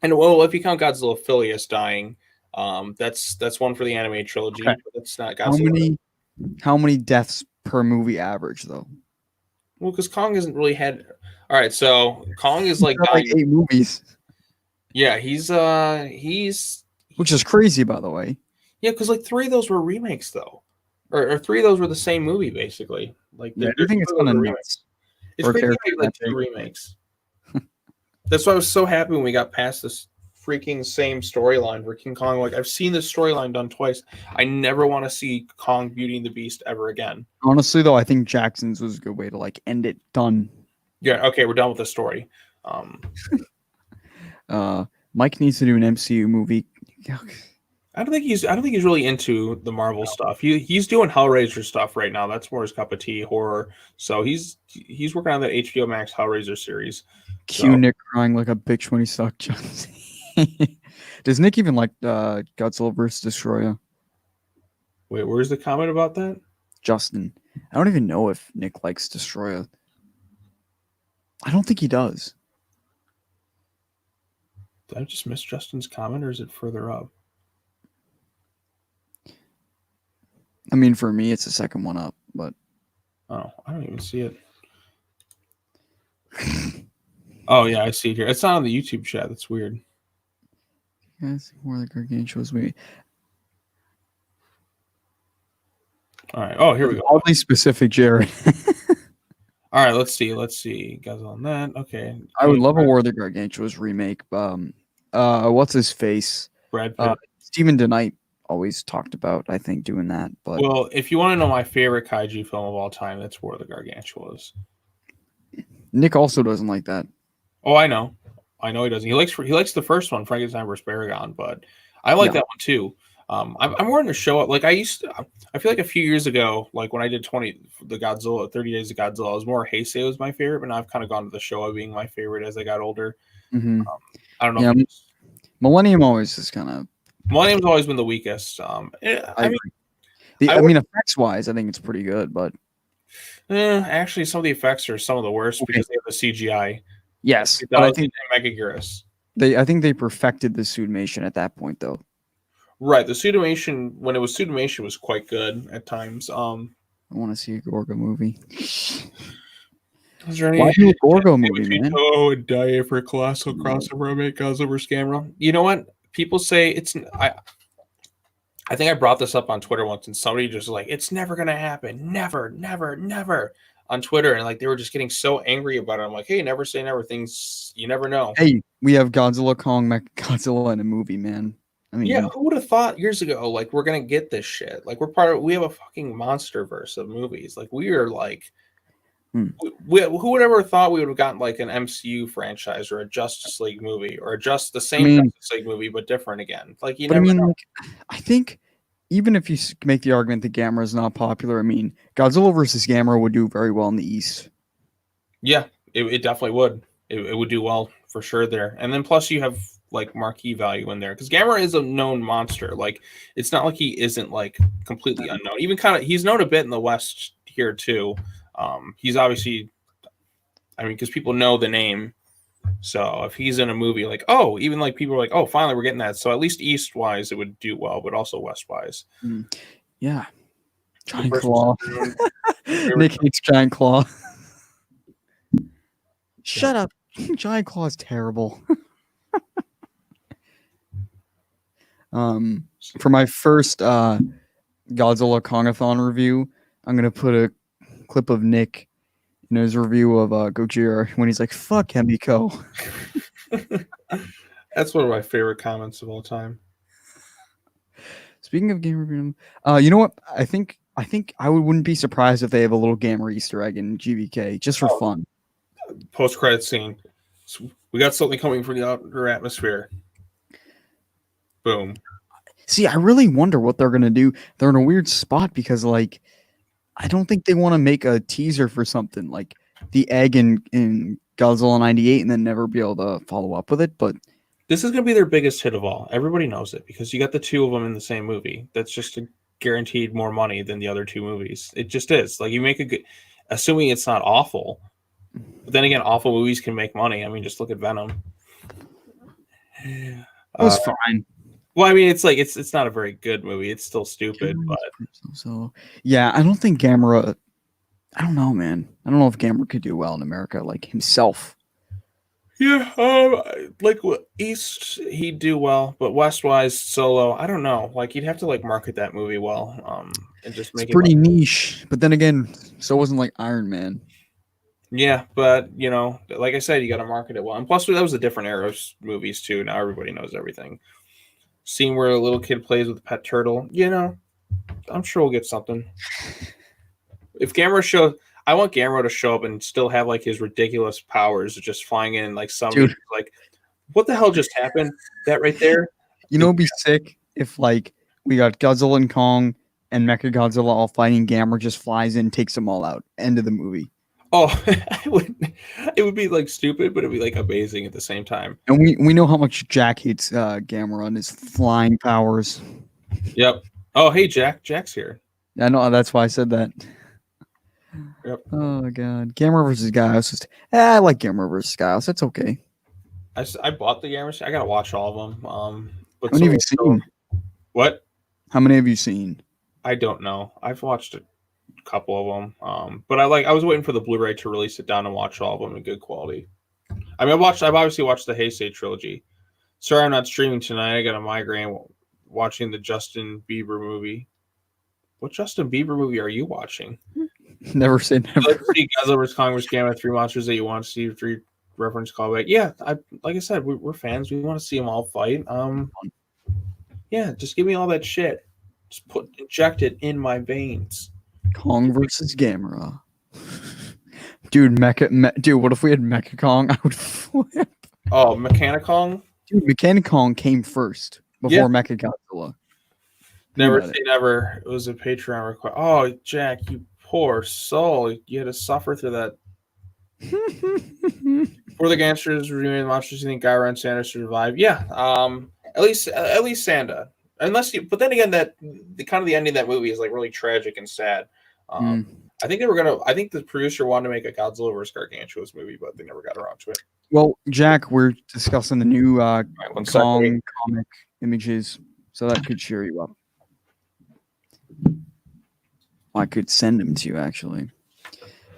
And well, if you count Godzilla Filius dying, that's one for the anime trilogy. Okay. But that's not Godzilla. How many deaths per movie average though? Well, because Kong hasn't really had. All right, so Kong is like dying. 8 movies. Yeah, he's Which is crazy, by the way. Yeah, because like 3 of those were remakes though, or 3 of those were the same movie basically. Like Yeah, I think it's kind of nuts. It's crazy to make like 2 remakes. That's why I was so happy when we got past this freaking same storyline for King Kong. Like I've seen this storyline done twice. I never want to see Kong Beauty and the Beast ever again. Honestly, though, I think Jackson's was a good way to like end it. Done. Yeah. Okay, we're done with the story. Mike needs to do an MCU movie. I don't think he's really into the Marvel stuff. He's doing Hellraiser stuff right now. That's more his cup of tea, horror. So he's working on that HBO Max Hellraiser series. Cue Nick crying like a bitch when he sucked Jonesy. Does Nick even like Godzilla vs. Destroyer? Wait, where's the comment about that? Justin. I don't even know if Nick likes Destroyer. I don't think he does. Did I just miss Justin's comment, or is it further up? I mean, for me, it's the second one up, but oh, I don't even see it. Oh yeah, I see it here. It's not on the YouTube chat. That's weird. Guys, more like gargantuous movie. All right. Oh, here we go. Oddly specific, Jared. All right, let's see. Guys on that. Okay. I would love a War of the Gargantuas remake. What's his face? Brad Pitt. Stephen DeKnight always talked about, I think, doing that. But well, if you want to know my favorite kaiju film of all time, that's War of the Gargantuas. Nick also doesn't like that. Oh, I know he doesn't. He likes the first one, Frankenstein vs. Paragon, but I like that one too. I'm more into Showa. Like I feel like a few years ago, like when I did 30 Days of Godzilla, I was more Heisei was my favorite, but now I've kind of gone to the Showa being my favorite as I got older. Mm-hmm. I don't know. Yeah, Millennium always is kind of. Millennium's always been the weakest. I mean, effects wise, I think it's pretty good, but actually, some of the effects are some of the worst because they have the CGI. Yes, but I think Megaguirus. I think they perfected the suitmation at that point, though. Right, the suitmation when it was suitmation was quite good at times. I want to see a Gorgo movie. Is there any Why do a Gorgo movie, man? Oh, and die for a colossal crossover make Godzilla vs. Gamera. You know what? People say it's. I think I brought this up on Twitter once, and somebody just was like, "It's never gonna happen. Never, never, never." On Twitter, and like they were just getting so angry about it. I'm like, "Hey, never say never. Things you never know." Hey, we have Godzilla, Kong, Godzilla in a movie, man. I mean, yeah, who would have thought years ago? Like we're gonna get this shit. Like we have a fucking Monsterverse of movies. Like we are like. Who would ever thought we would have gotten like an MCU franchise or a Justice League movie or just the same Justice League movie but different again? Like you never know. Like, I think even if you make the argument that Gamera is not popular, I mean Godzilla versus Gamera would do very well in the East. Yeah, it definitely would. It would do well for sure there. And then plus you have like marquee value in there because Gamera is a known monster. Like it's not like he isn't like completely unknown. Even he's known a bit in the West here too. He's obviously, I mean, because people know the name. So if he's in a movie, like, oh, even like people are like, oh, finally we're getting that. So at least East wise, it would do well, but also West wise. Yeah. Giant Claw. Nick hates Giant Claw. Shut up. Giant Claw is terrible. For my first Godzilla Kongathon review, I'm going to put a clip of Nick in his review of Gojira when he's like, fuck Hemiko. That's one of my favorite comments of all time. Speaking of game review, you know what? I think I wouldn't be surprised if they have a little Gamera Easter egg in GVK just for fun. Post-credit scene. So we got something coming from the outer atmosphere. Boom. See, I really wonder what they're going to do. They're in a weird spot because, like, I don't think they want to make a teaser for something like the egg in Godzilla 98 and then never be able to follow up with it. But This is going to be their biggest hit of all. Everybody knows it because you got the two of them in the same movie. That's just guaranteed more money than the other two movies. It just is. Like you make a good, assuming it's not awful. But then again, awful movies can make money. I mean, just look at Venom. it was fine. Well, I mean, it's like it's not a very good movie. It's still stupid, but So yeah, I don't think Gamera. I don't know, man. I don't know if Gamera could do well in America, like himself. yeah, like East he'd do well, but West-wise Solo, I don't know. Like you'd have to like market that movie well, and just make It's pretty it. niche, but then again, so wasn't like Iron Man. Yeah, but you know, like I said, you got to market it well. And plus, that was a different era of movies too. Now everybody knows everything. Scene where a little kid plays with a pet turtle. You know, I'm sure we'll get something. If Gamera shows, I want Gamera to show up and still have like his ridiculous powers, just flying in like somebody like, what the hell just happened? That right there. You know, it'd be sick if like we got Godzilla and Kong and Mechagodzilla all fighting. Gamera just flies in, takes them all out. End of the movie. Oh, it would be like stupid, but it'd be like amazing at the same time. And we know how much Jack hates Gamera and his flying powers. Yep. Oh, hey, Jack. Jack's here. I know, that's why I said that. Yep. Oh god, Gamera versus Gaius. I like Gamera versus Gaius. That's okay. I bought the Gamera. I gotta watch all of them. But How many have you seen? What? How many have you seen? I don't know. I've watched a couple of them. But I was waiting for the Blu-ray to release it down and watch all of them in good quality. I mean, I've obviously watched the Heisei trilogy. Sorry, I'm not streaming tonight. I got a migraine watching the Justin Bieber movie. What Justin Bieber movie are you watching? Never say never. Like see Godzilla vs. Kong vs. Gamera, three monsters that you want to see, three reference callback. Yeah, like I said, we're fans. We want to see them all fight. Yeah, just give me all that shit. Just inject it in my veins. Kong versus Gamera. Dude, dude, what if we had Mecha Kong? I would flip. Oh, Mechanicong? Dude, Mechanic Kong came first before Mecha Godzilla. Never say never. It was a Patreon request. Oh, Jack, you poor soul. You had to suffer through that. For the gangsters reviewing the monsters, you think Gyra and Sanda survive? Yeah. At least Sanda. But then again, the kind of the ending of that movie is like really tragic and sad. I think the producer wanted to make a Godzilla vs. Gargantua's movie, but they never got around to it. Well, Jack, we're discussing the new Kong comic images, so that could cheer you up. I could send them to you, actually.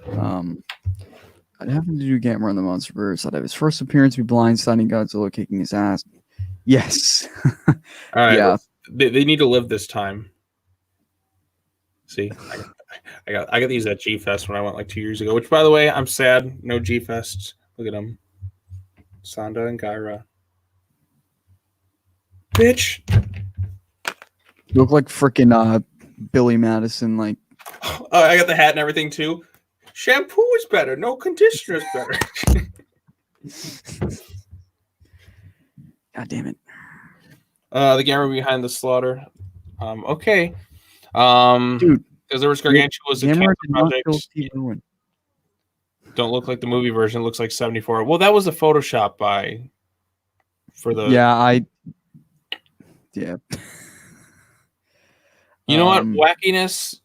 I'd have him to do Gamera in the Monsterverse. I'd have his first appearance be blindsiding Godzilla kicking his ass. Yes. All right. Yeah. They need to live this time. See, I got these at G Fest when I went like 2 years ago. Which, by the way, I'm sad. No G Fest. Look at them, Sanda and Gyra. Bitch. You look like freaking Billy Madison. Like, I got the hat and everything too. Shampoo is better. No conditioner is better. God damn it. The Gamera behind the slaughter. Okay. Dude, because there was Gargantua was a Gamera cancer did not kill project. Steve Irwin. Don't look like the movie version. It looks like 74. Well, that was a Photoshop for the. Yeah. You know what? Wackiness.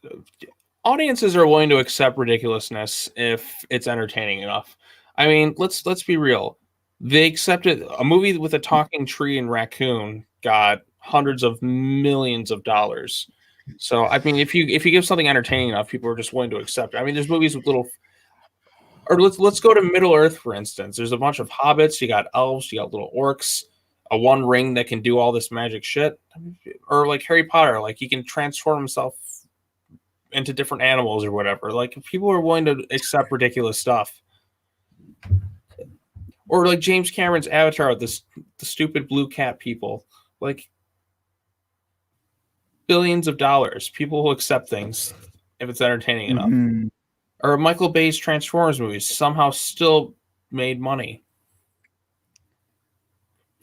Audiences are willing to accept ridiculousness if it's entertaining enough. I mean, let's be real. They accepted a movie with a talking tree and raccoon got hundreds of millions of dollars. So I mean, if you give something entertaining enough, people are just willing to accept it. I mean, there's movies with little. Or let's go to Middle Earth, for instance. There's a bunch of hobbits. You got elves. You got little orcs. A one ring that can do all this magic shit. Or like Harry Potter, like he can transform himself into different animals or whatever. Like if people are willing to accept ridiculous stuff. Or like James Cameron's Avatar with the stupid blue cat people. Like billions of dollars. People will accept things if it's entertaining enough. Or Michael Bay's Transformers movies somehow still made money.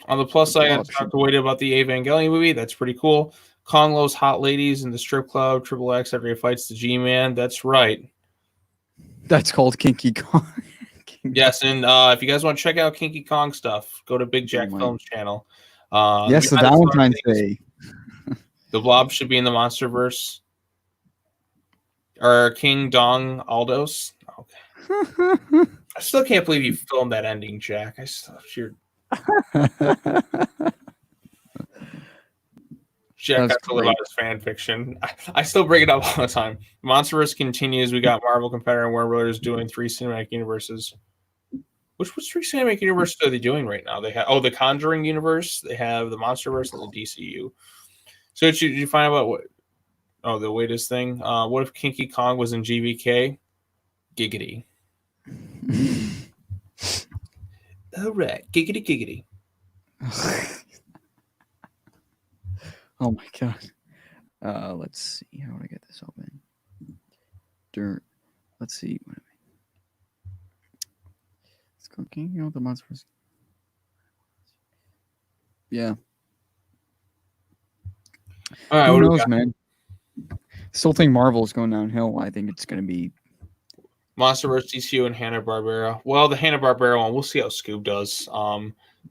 On the plus side, I talked to Wade about the Evangelion movie. That's pretty cool. Kong loves hot ladies in the strip club. Triple X after he fights the G-Man. That's right. That's called Kinky Kong. Yes, and if you guys want to check out Kinky Kong stuff, go to Big Jack Films channel. Yes, the Valentine's Day. The Blob should be in the Monsterverse. Or King Dong Aldos. Okay. I still can't believe you filmed that ending, Jack. I still Jack got to live out his fan fiction. I still bring it up all the time. Monsterverse continues. We got Marvel Competitor and Warner Brothers doing 3 cinematic universes. Which 3 cinematic universes are they doing right now? They have the Conjuring universe. They have the Monsterverse and the DCU. So did you find out about what? Oh, the latest thing. What if Kinky Kong was in GVK? Giggity. All right, giggity giggity. Oh my god. Let's see. How do I get this open? Let's see. It's cooking. You know the monsters. Yeah. All right. Who knows, man? Still think Marvel's going downhill. I think it's going to be Monsterverse, DCU, and Hanna-Barbera. Well, the Hanna-Barbera one, we'll see how Scoob does.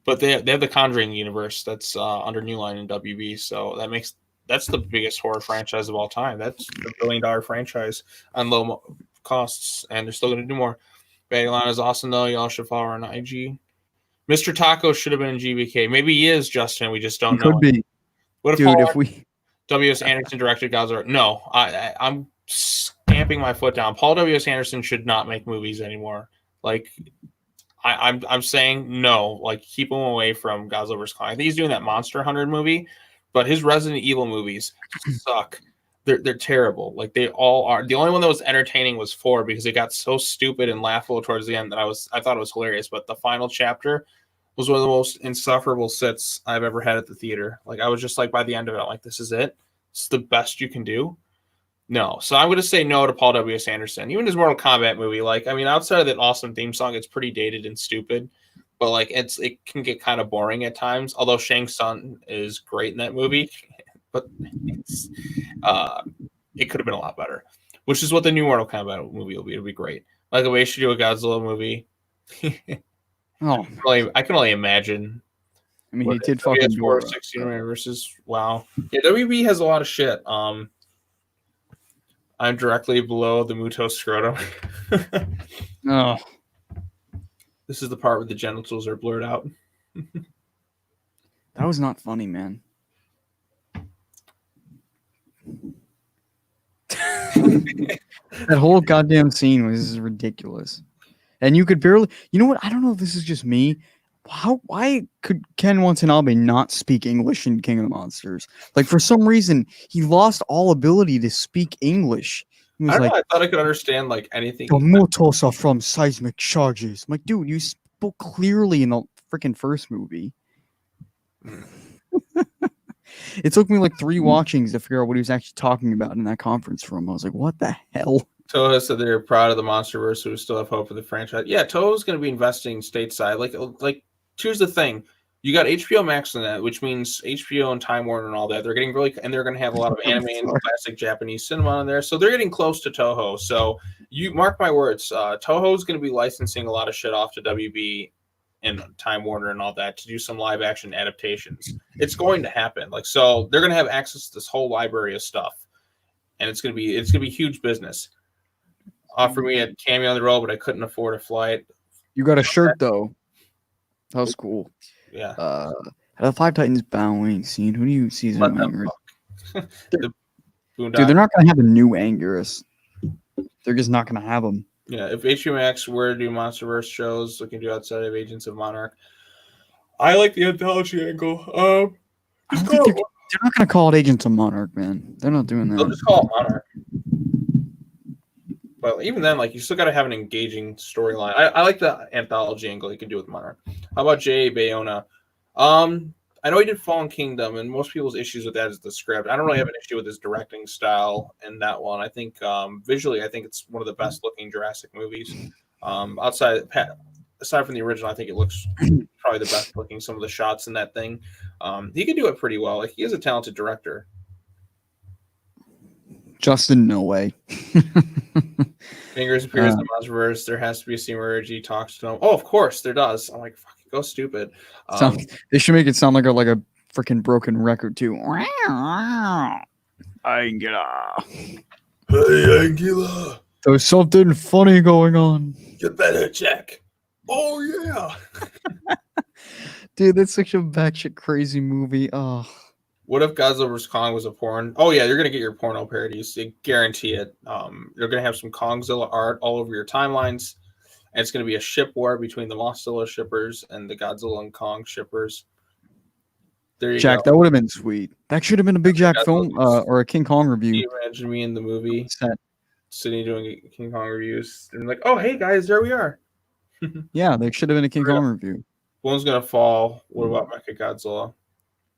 But they have the Conjuring universe that's under New Line and WB, so that's the biggest horror franchise of all time. That's a $1 billion franchise on low costs, and they're still going to do more. Bagline is awesome, though. Y'all should follow her on IG. Mr. Taco should have been in GBK. Maybe he is, Justin. We just don't know. Could be. What if W.S. Anderson directed Godzilla? No, I'm stamping my foot down. Paul W.S. Anderson should not make movies anymore. Like, I'm saying no. Like, keep him away from Godzilla vs. Kong. I think he's doing that Monster Hunter movie, but his Resident Evil movies suck. They're terrible. Like, they all are. The only one that was entertaining was 4 because it got so stupid and laughable towards the end that I thought it was hilarious. But the final chapter was one of the most insufferable sits I've ever had at the theater. Like, I was just like, by the end of it, I'm like, this is it. It's the best you can do. No. So I'm going to say no to Paul W.S. Anderson. Even his Mortal Kombat movie, like, I mean, outside of that awesome theme song, it's pretty dated and stupid. But, like, it can get kind of boring at times. Although Shang Tsung is great in that movie. But it could have been a lot better. Which is what the new Mortal Kombat movie will be. It'll be great. Like, the way should do a Godzilla movie. Oh, I can only imagine. I mean, he did fucking do 16 versus wow. Yeah, WB has a lot of shit. I'm directly below the Muto scrotum. Oh, this is the part where the genitals are blurred out. That was not funny, man. That whole goddamn scene was ridiculous. And you could barely, you know what? I don't know if this is just me. Why could Ken Watanabe not speak English in King of the Monsters? Like, for some reason, he lost all ability to speak English. He was I thought I could understand like anything. The motors are from seismic charges. I'm like, dude, you spoke clearly in the freaking first movie. It took me like 3 watchings to figure out what he was actually talking about in that conference room. I was like, what the hell? Toho said they're proud of the Monsterverse, so we still have hope for the franchise. Yeah, Toho's going to be investing stateside. Like, here's the thing: you got HBO Max in that, which means HBO and Time Warner and all that. They're getting and they're going to have a lot of anime and classic Japanese cinema on there. So they're getting close to Toho. So you mark my words, Toho's going to be licensing a lot of shit off to WB and Time Warner and all that to do some live action adaptations. It's going to happen. Like, so they're going to have access to this whole library of stuff, and it's going to be huge business. Offered me a cameo on the road, but I couldn't afford a flight. You got a shirt though. That was cool. Yeah. Out of the 5 Titans bowing scene, who do you see as Dude, they're not gonna have a new Anguirus. They're just not gonna have them. Yeah, if HBO Max were to do Monsterverse shows, looking to do outside of Agents of Monarch, I like the anthology angle. They're not gonna call it Agents of Monarch, man. They're not doing that. They'll just call it Monarch. But even then, like, you still got to have an engaging storyline. I like the anthology angle you can do with Monarch. How about J.A. Bayona? I know he did Fallen Kingdom, and most people's issues with that is the script. I don't really have an issue with his directing style in that one. I think visually, I think it's one of the best looking Jurassic movies. Aside from the original, I think it looks probably the best looking. Some of the shots in that thing, he can do it pretty well. Like, he is a talented director. Justin, no way. Fingers appears in the Monsterverse. There has to be a scene where G talks to him. Oh, of course there does. I'm like, fucking go stupid. They should make it sound like a freaking broken record too. Angela. Hey, Angela. There's something funny going on. You better check. Oh yeah. Dude, that's such a batshit crazy movie. Oh. What if Godzilla vs. Kong was a porn? Oh yeah, you're gonna get your porno parodies. I guarantee it. You're gonna have some Kongzilla art all over your timelines, and it's gonna be a ship war between the Monsterverse shippers and the Godzilla and Kong shippers. There you Jack, go. that would have been sweet. That should have been a Big Jack film or a King Kong review. Can you imagine me in the movie sitting doing King Kong reviews and like, oh hey guys, there we are. Yeah, there should have been a King Kong review. One's gonna fall. What about Mechagodzilla?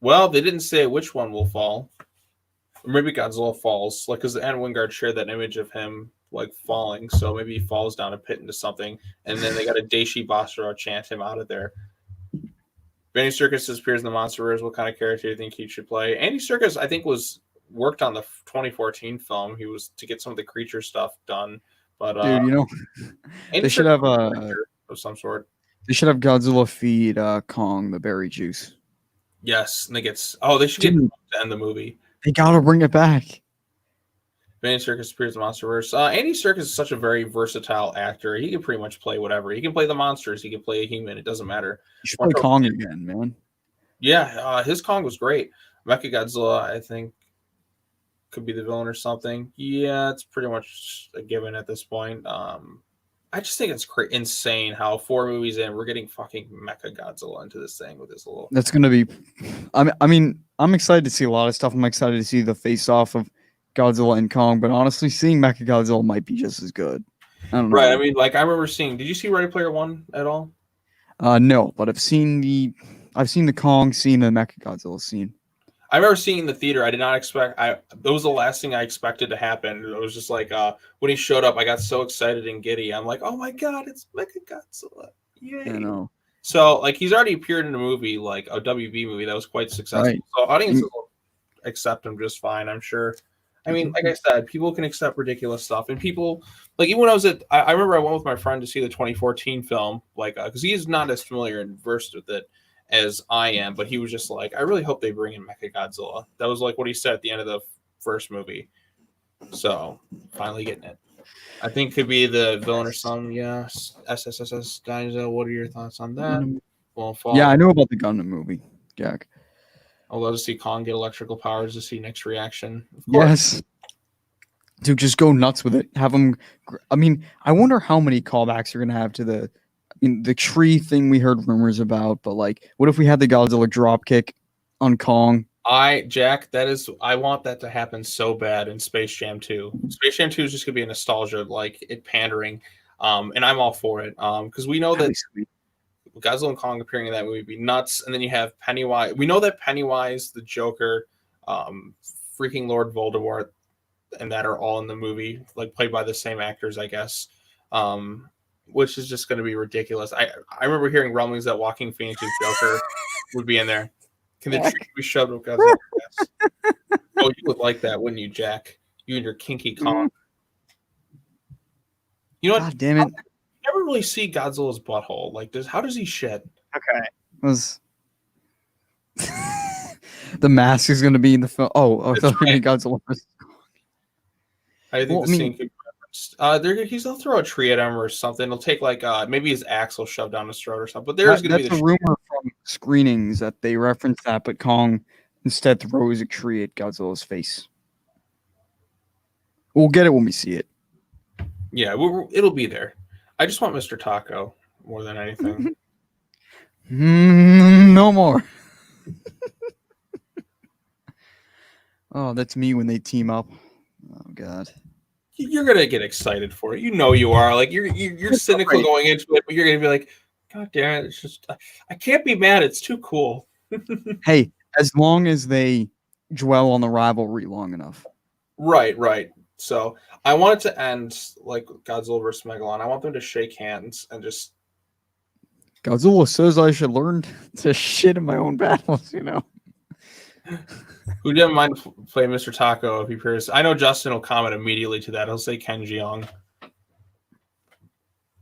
Well, they didn't say which one will fall. Or maybe Godzilla falls, like because Anne Wingard shared that image of him like falling, so maybe he falls down a pit into something, and then they got a Daishi Basara chant him out of there. Andy Serkis appears in the Monsterverse. What kind of character do you think he should play? Andy Serkis, I think, worked on the 2014 film. He was to get some of the creature stuff done, but dude, you know, Andy they should have of some sort. They should have Godzilla feed Kong the berry juice. Yes, and they should get to end the movie. They gotta bring it back. Andy Serkis appears in the Monsterverse. Andy Serkis is such a very versatile actor. He can pretty much play whatever. He can play the monsters. He can play a human. It doesn't matter. You should play Kong again, man. Yeah, his Kong was great. Mechagodzilla, I think, could be the villain or something. Yeah, it's pretty much a given at this point. I just think it's insane how 4 movies in, we're getting fucking Mechagodzilla into this thing with this little... That's going to be... I mean, I'm excited to see a lot of stuff. I'm excited to see the face-off of Godzilla and Kong, but honestly, seeing Mechagodzilla might be just as good. I don't know. Right, I mean, like, I remember seeing... Did you see Ready Player One at all? No, but I've seen the Kong scene and the Mechagodzilla scene. I remember seeing in the theater. I did not expect. That was the last thing I expected to happen. It was just like when he showed up, I got so excited and giddy. I'm like, oh my god, it's Mechagodzilla! Yay! I know. So like he's already appeared in a movie, like a WB movie that was quite successful. Right. So audiences will accept him just fine, I'm sure. I mean, like I said, people can accept ridiculous stuff, and people like even when I was I remember I went with my friend to see the 2014 film, like because he's not as familiar and versed with it as I am, but he was just like, I really hope they bring in Mechagodzilla. That was like what he said at the end of the first movie. So finally getting it. I think could be the villain or something. Yeah, SSSS Dinosaur. What are your thoughts on that? Yeah, I know about the Gundam movie, Jack. I'd love to see Kong get electrical powers to see Nick's reaction. Yes. Dude, just go nuts with it. Have them. I mean, I wonder how many callbacks you're gonna have to the tree thing we heard rumors about, but like, what if we had the Godzilla dropkick on Kong? I want that to happen so bad in Space Jam 2. Space Jam 2 is just gonna be a nostalgia, like it pandering, and I'm all for it. Because we know that Godzilla and Kong appearing in that movie would be nuts, and then you have Pennywise. We know that Pennywise, the Joker, freaking Lord Voldemort, and that are all in the movie, like played by the same actors, I guess. Which is just going to be ridiculous. I remember hearing rumblings that Joaquin Phoenix's Joker would be in there. Can the tree be shoved with Godzilla? Yes. Oh, you would like that, wouldn't you, Jack? You and your kinky Kong. You know what? God damn it! I never really see Godzilla's butthole. Like, how does he shit? Okay, the mask is going to be in the film. Oh, I thought we Godzilla. I think scene could. He'll throw a tree at him or something. It'll take like maybe his axe will shove down his throat or something. But there's going to be a rumor from screenings that they reference that, but Kong instead throws a tree at Godzilla's face. We'll get it when we see it. Yeah, it'll be there. I just want Mr. Taco more than anything. No more. Oh, that's me when they team up. Oh God. You're gonna get excited for it. You know you are. Like you're cynical going into it, but you're gonna be like, God damn it! It's just I can't be mad. It's too cool. Hey, as long as they dwell on the rivalry long enough. Right. So I want it to end like Godzilla vs. Megalon. I want them to shake hands and just. Godzilla says I should learn to shit in my own battles. You know. Who didn't mind play Mr. Taco if he appears? I know Justin will comment immediately to that. He'll say Ken Jeong.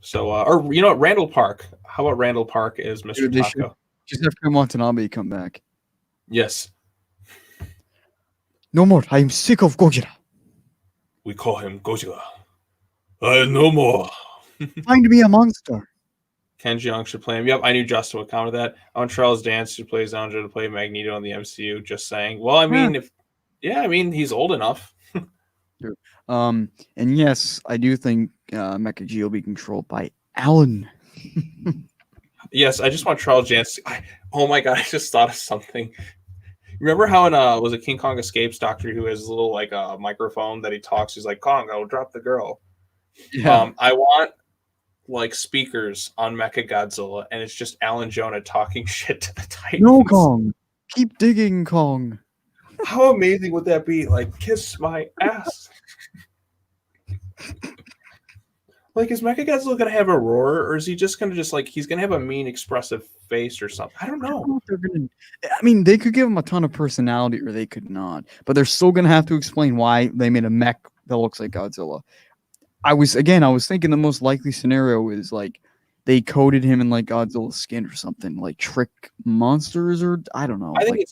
So, or you know what, Randall Park. How about Randall Park is Mr. Dude, they should Taco? just have Ken Watanabe come back. Yes. No more. I am sick of Godzilla. We call him Godzilla. No more. Find me a monster. Ken Jeong should play him. Yep, I knew Justin would comment that. I want Charles Dance, who plays Andra, to play Magneto in the MCU. Just saying. Well, I mean, he's old enough. And yes, I do think Mecha G will be controlled by Alan. Yes, I just want Charles Dance. Oh my god, I just thought of something. Remember how in was it King Kong Escapes? Doctor Who has a little like microphone that he talks. He's like, "Kong, I'll drop the girl." Yeah. I want like speakers on Mecha Godzilla, and it's just Alan Jonah talking shit to the Titans. No, Kong. Keep digging, Kong. How amazing would that be? Like, kiss my ass. Like, is Mecha Godzilla gonna have a roar, or is he just gonna he's gonna have a mean, expressive face or something? I don't know. I mean, they could give him a ton of personality, or they could not. But they're still gonna have to explain why they made a mech that looks like Godzilla. I was thinking the most likely scenario is like they coated him in like Godzilla's skin or something, like trick monsters, or I don't know. I think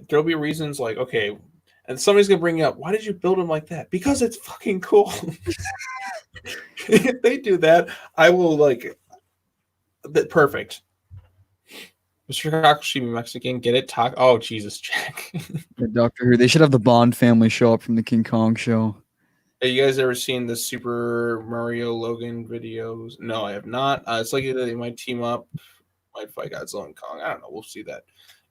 there'll be reasons like, okay, and somebody's gonna bring up, why did you build him like that? Because it's fucking cool. If they do that, I will perfect. Mr. Kakashi Mexican, get it? Talk. Oh Jesus, Jack. Doctor Who. They should have the Bond family show up from the King Kong show. Have you guys ever seen the Super Mario Logan videos? No, I have not. It's likely that they might team up, might fight Godzilla and Kong. I don't know. We'll see that.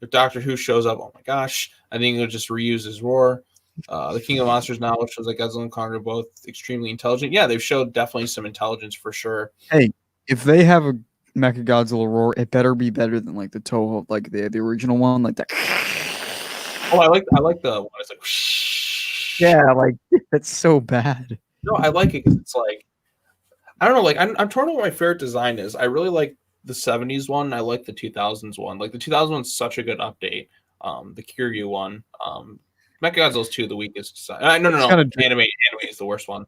If Doctor Who shows up, oh my gosh, I think he'll just reuse his roar. The King of Monsters now shows that Godzilla and Kong are both extremely intelligent. Yeah, they've showed definitely some intelligence for sure. Hey, if they have a Mecha Godzilla roar, it better be better than like the Toho, like the original one, like that. Oh, I like the one. It's like. Yeah, like that's so bad. No, I like it because it's like, I don't know, like I'm torn on what my favorite design is. I really like the 70s one. I like the 2000s one. Like the 2000s one's such a good update. The Kiryu one. Mechagodzilla's 2 the weakest design. No. Anime is the worst one.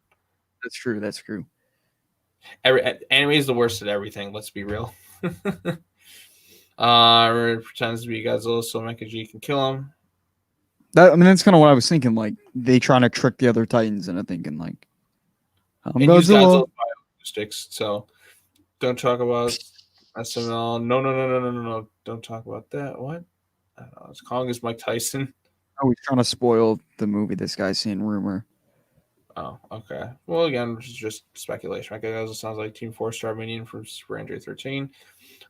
That's true. Anime is the worst at everything. Let's be real. Pretends to be Godzilla so Mecha G can kill him. That's kind of what I was thinking. Like they trying to trick the other Titans into thinking like, I'm Godzilla. Sticks. So don't talk about SML. No. Don't talk about that. What? I don't know. It's Kong is Mike Tyson. Oh, he's trying to spoil the movie. This guy's saying rumor. Oh, okay. Well, again, which is just speculation. Mechagodzilla sounds like Team 4-Star Minion from Super Android 13.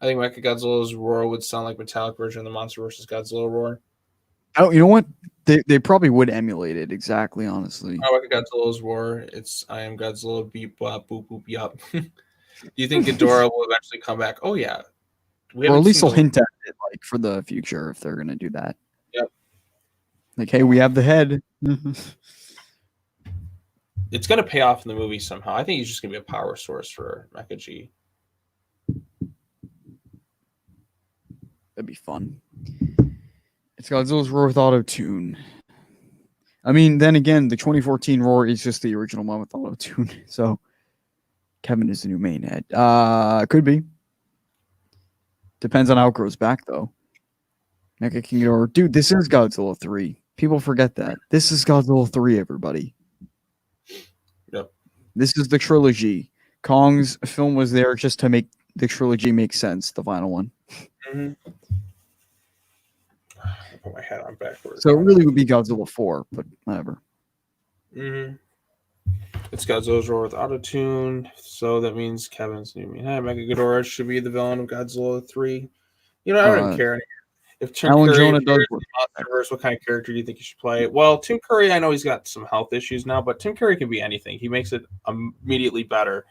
I think Mechagodzilla's roar would sound like metallic version of the Monster vs. Godzilla roar. Oh, you know what? They probably would emulate it exactly. Honestly, Godzilla's roar. It's I am Godzilla. Beep bop boop boop yup. Do you think Ghidorah will eventually come back? Oh yeah. Or at least they'll hint at it, like for the future if they're gonna do that. Yep. Like, hey, we have the head. It's gonna pay off in the movie somehow. I think he's just gonna be a power source for Mecha G. That'd be fun. It's Godzilla's roar with auto-tune. I mean, then again, the 2014 roar is just the original one with auto-tune. So Kevin is the new main head. Could be. Depends on how it grows back, though. Mecha King Ghidorah. Dude, this is Godzilla 3. People forget that. This is Godzilla 3, everybody. Yep. This is the trilogy. Kong's film was there just to make the trilogy make sense, the final one. Mm-hmm. Put my hat on backwards. So it really would be Godzilla 4, but whatever. Mm-hmm. It's Godzilla's roar with auto-tune, so that means Kevin's new main head. Mecha Ghidorah should be the villain of Godzilla 3. You know, I don't care anymore. If Tim Alan Curry Jonah does Monsterverse, what kind of character do you think he should play? Well, Tim Curry, I know he's got some health issues now, but Tim Curry can be anything. He makes it immediately better.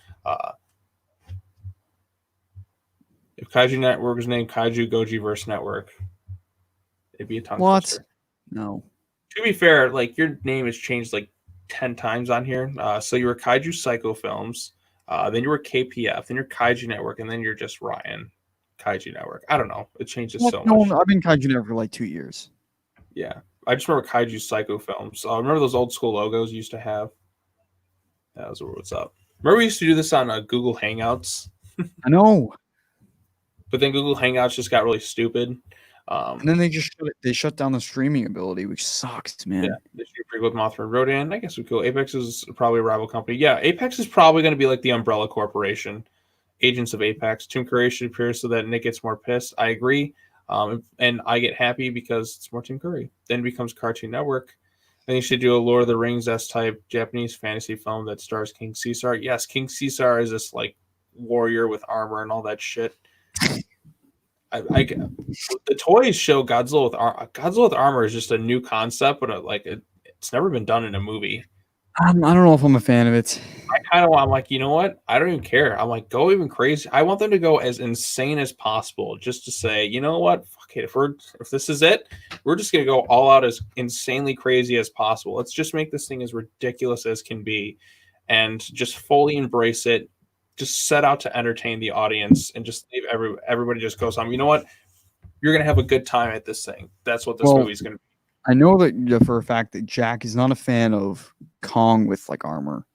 If Kaiju Network was named Kaiju Gojiverse Network, it'd be a tongue twister. No. To be fair, like your name has changed like 10 times on here. So you were Kaiju Psycho Films, then you were KPF, then you're Kaiju Network, and then you're just Ryan Kaiju Network. I don't know. It changes so much. No, I've been Kaiju Network for like 2 years. Yeah, I just remember Kaiju Psycho films. Remember those old school logos you used to have? That was what's up. Remember we used to do this on Google Hangouts, I know. but then Google Hangouts just got really stupid. And then they shut down the streaming ability, which sucks, Yeah, man. they should agree with Mothra and Rodan. I guess we cool. Apex is probably a rival company. Yeah, Apex is probably going to be like the Umbrella Corporation, Agents of Apex. Tim Curry should appear so that Nick gets more pissed. I agree, and I get happy because it's more Tim Curry. Then it becomes Cartoon Network. I think you should do a Lord of the Rings S type Japanese fantasy film that stars King Caesar. Yes, King Caesar is this like warrior with armor and all that shit. The toys show Godzilla with armor is just a new concept, but it's never been done in a movie. I don't know if I'm a fan of it. I'm like, you know what? I don't even care. I'm like, go even crazy. I want them to go as insane as possible, just to say, you know what? Fuck it. If this is it, we're just gonna go all out as insanely crazy as possible. Let's just make this thing as ridiculous as can be, and just fully embrace it. Just set out to entertain the audience, and just leave everybody just goes on. You know what? You're gonna have a good time at this thing. That's what this movie's gonna be. I know that for a fact that Jack is not a fan of Kong with like armor.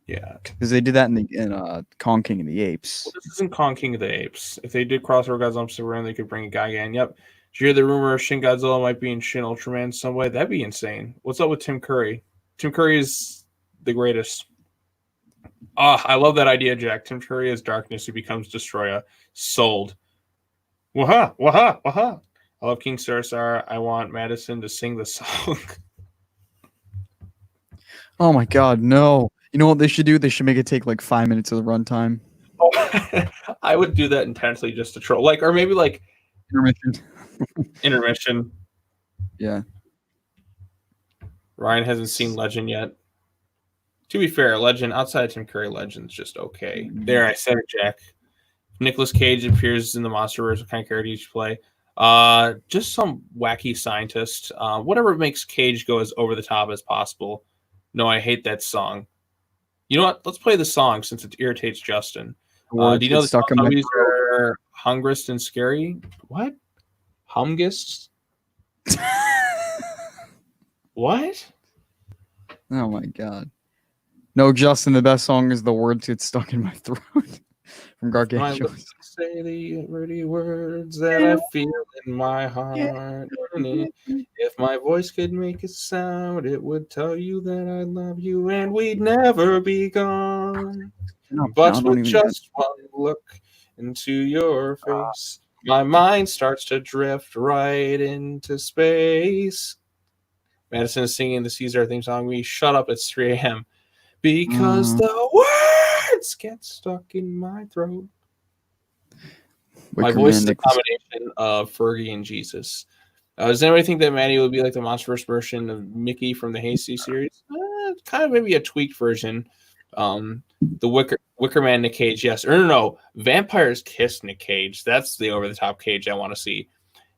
Yeah, because they did that in Kong King of the Apes. Well, this isn't Kong King of the Apes. If they did crossover Godzilla Superman, they could bring a guy in. Yep. Did you hear the rumor Shin Godzilla might be in Shin Ultraman in some way? That'd be insane. What's up with Tim Curry? Tim Curry is the greatest. I love that idea, Jack. Tim Curry is darkness who becomes Destroyer. Sold. Waha, waha, waha. I love King Sarsar. I want Madison to sing the song. Oh my god, no. You know what they should do? They should make it take like 5 minutes of the runtime. Oh, I would do that intensely just to troll. Or maybe like intermission. Yeah. Ryan hasn't seen Legend yet. To be fair, Legend outside of Tim Curry, Legend's just okay. There, I said it, Jack. Nicolas Cage appears in the Monsterverse. What kind of character you should play? Just some wacky scientist. Whatever makes Cage go as over the top as possible. No, I hate that song. You know what? Let's play the song since it irritates Justin. Do you know the movies are Hungrist and Scary? What? Humgist? What? Oh my god. No, Justin, the best song is The Words Get Stuck in My Throat from Gargantuan. Say the pretty words that I feel in my heart. If my voice could make a sound, it would tell you that I love you and we'd never be gone. But with just one look into your face, my mind starts to drift right into space. Madison is singing the Caesar theme song. We shut up. It's 3 a.m. because the words get stuck in my throat. My voice is a combination of Fergie and Jesus. Does anybody think that Maddie would be like the Monsterverse version of Mickey from the Hasty series? Kind of maybe a tweaked version. The Wicker Man Nick Cage, yes. Or no. Vampires Kiss Nick Cage. That's the over-the-top Cage I want to see.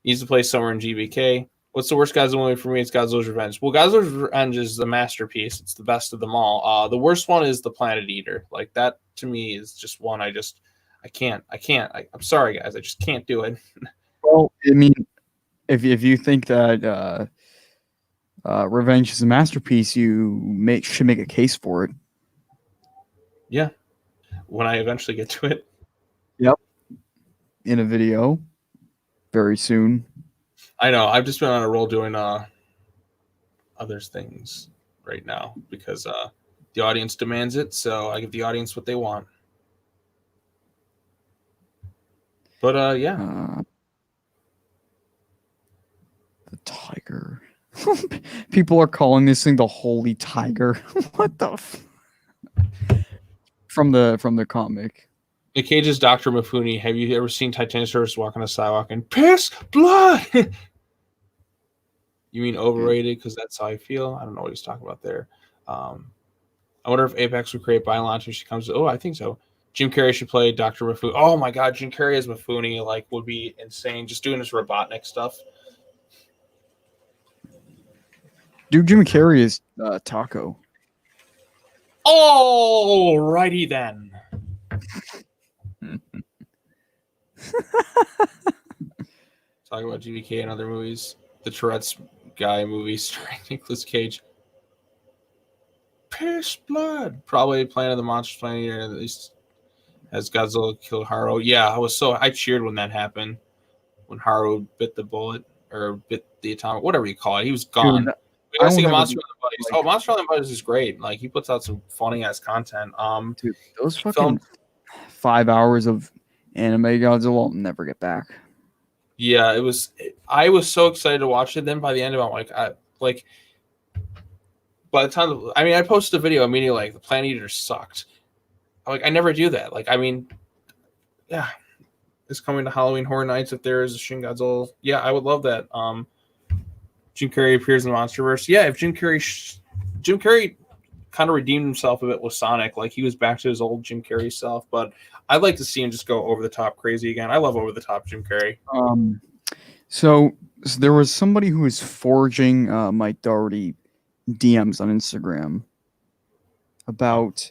Needs to play somewhere in GBK. What's the worst Godzilla movie for me? It's Godzilla's Revenge. Well, Godzilla's Revenge is the masterpiece. It's the best of them all. The worst one is The Planet Eater. Like, that, to me, is just one I can't. I'm sorry, guys. I just can't do it. Well, I mean, if you think that Revenge is a masterpiece, you should make a case for it. Yeah. When I eventually get to it. Yep. In a video. Very soon. I know. I've just been on a roll doing other things right now because the audience demands it, so I give the audience what they want. But yeah. The Tiger. People are calling this thing the Holy Tiger. What the from the comic. Nick Cage's Dr. Mifune. Have you ever seen Titanosaurus walk on a sidewalk and piss blood? You mean overrated? Because that's how I feel. I don't know what he's talking about there. I wonder if Apex would create Biolance when she comes. Oh, I think so. Jim Carrey should play Dr. Mifune. Oh my God, Jim Carrey as Mifune would be insane. Just doing his Robotnik stuff. Dude, Jim Carrey is Taco. Alrighty then. Talking about GVK and other movies. The Tourette's guy movie starring Nicolas Cage. Piss blood. Probably Planet of the Monsters 20 year at least as Godzilla killed Haro. Yeah, I cheered when that happened. When Haro bit the bullet or bit the atomic, whatever you call it. He was gone. Dude, We I gotta will see a never Monster be Island Buddies. like, Oh, Monster Island Buddies is great. Like he puts out some funny ass content. dude, those He fucking 5 hours of anime Godzilla will never get back. Yeah, it was. I was so excited to watch it. Then by the end of it, I'm like, by the time I posted a video immediately like the Planet Eater sucked. I never do that. Like, I mean, yeah, it's coming to Halloween Horror Nights. If there is a Shin Godzilla, yeah, I would love that. Jim Carrey appears in the Monsterverse. Yeah, if Jim Carrey kind of redeemed himself a bit with Sonic, like he was back to his old Jim Carrey self. But I'd like to see him just go over the top crazy again. I love over the top Jim Carrey. So there was somebody who was forging Mike Doherty DMs on Instagram about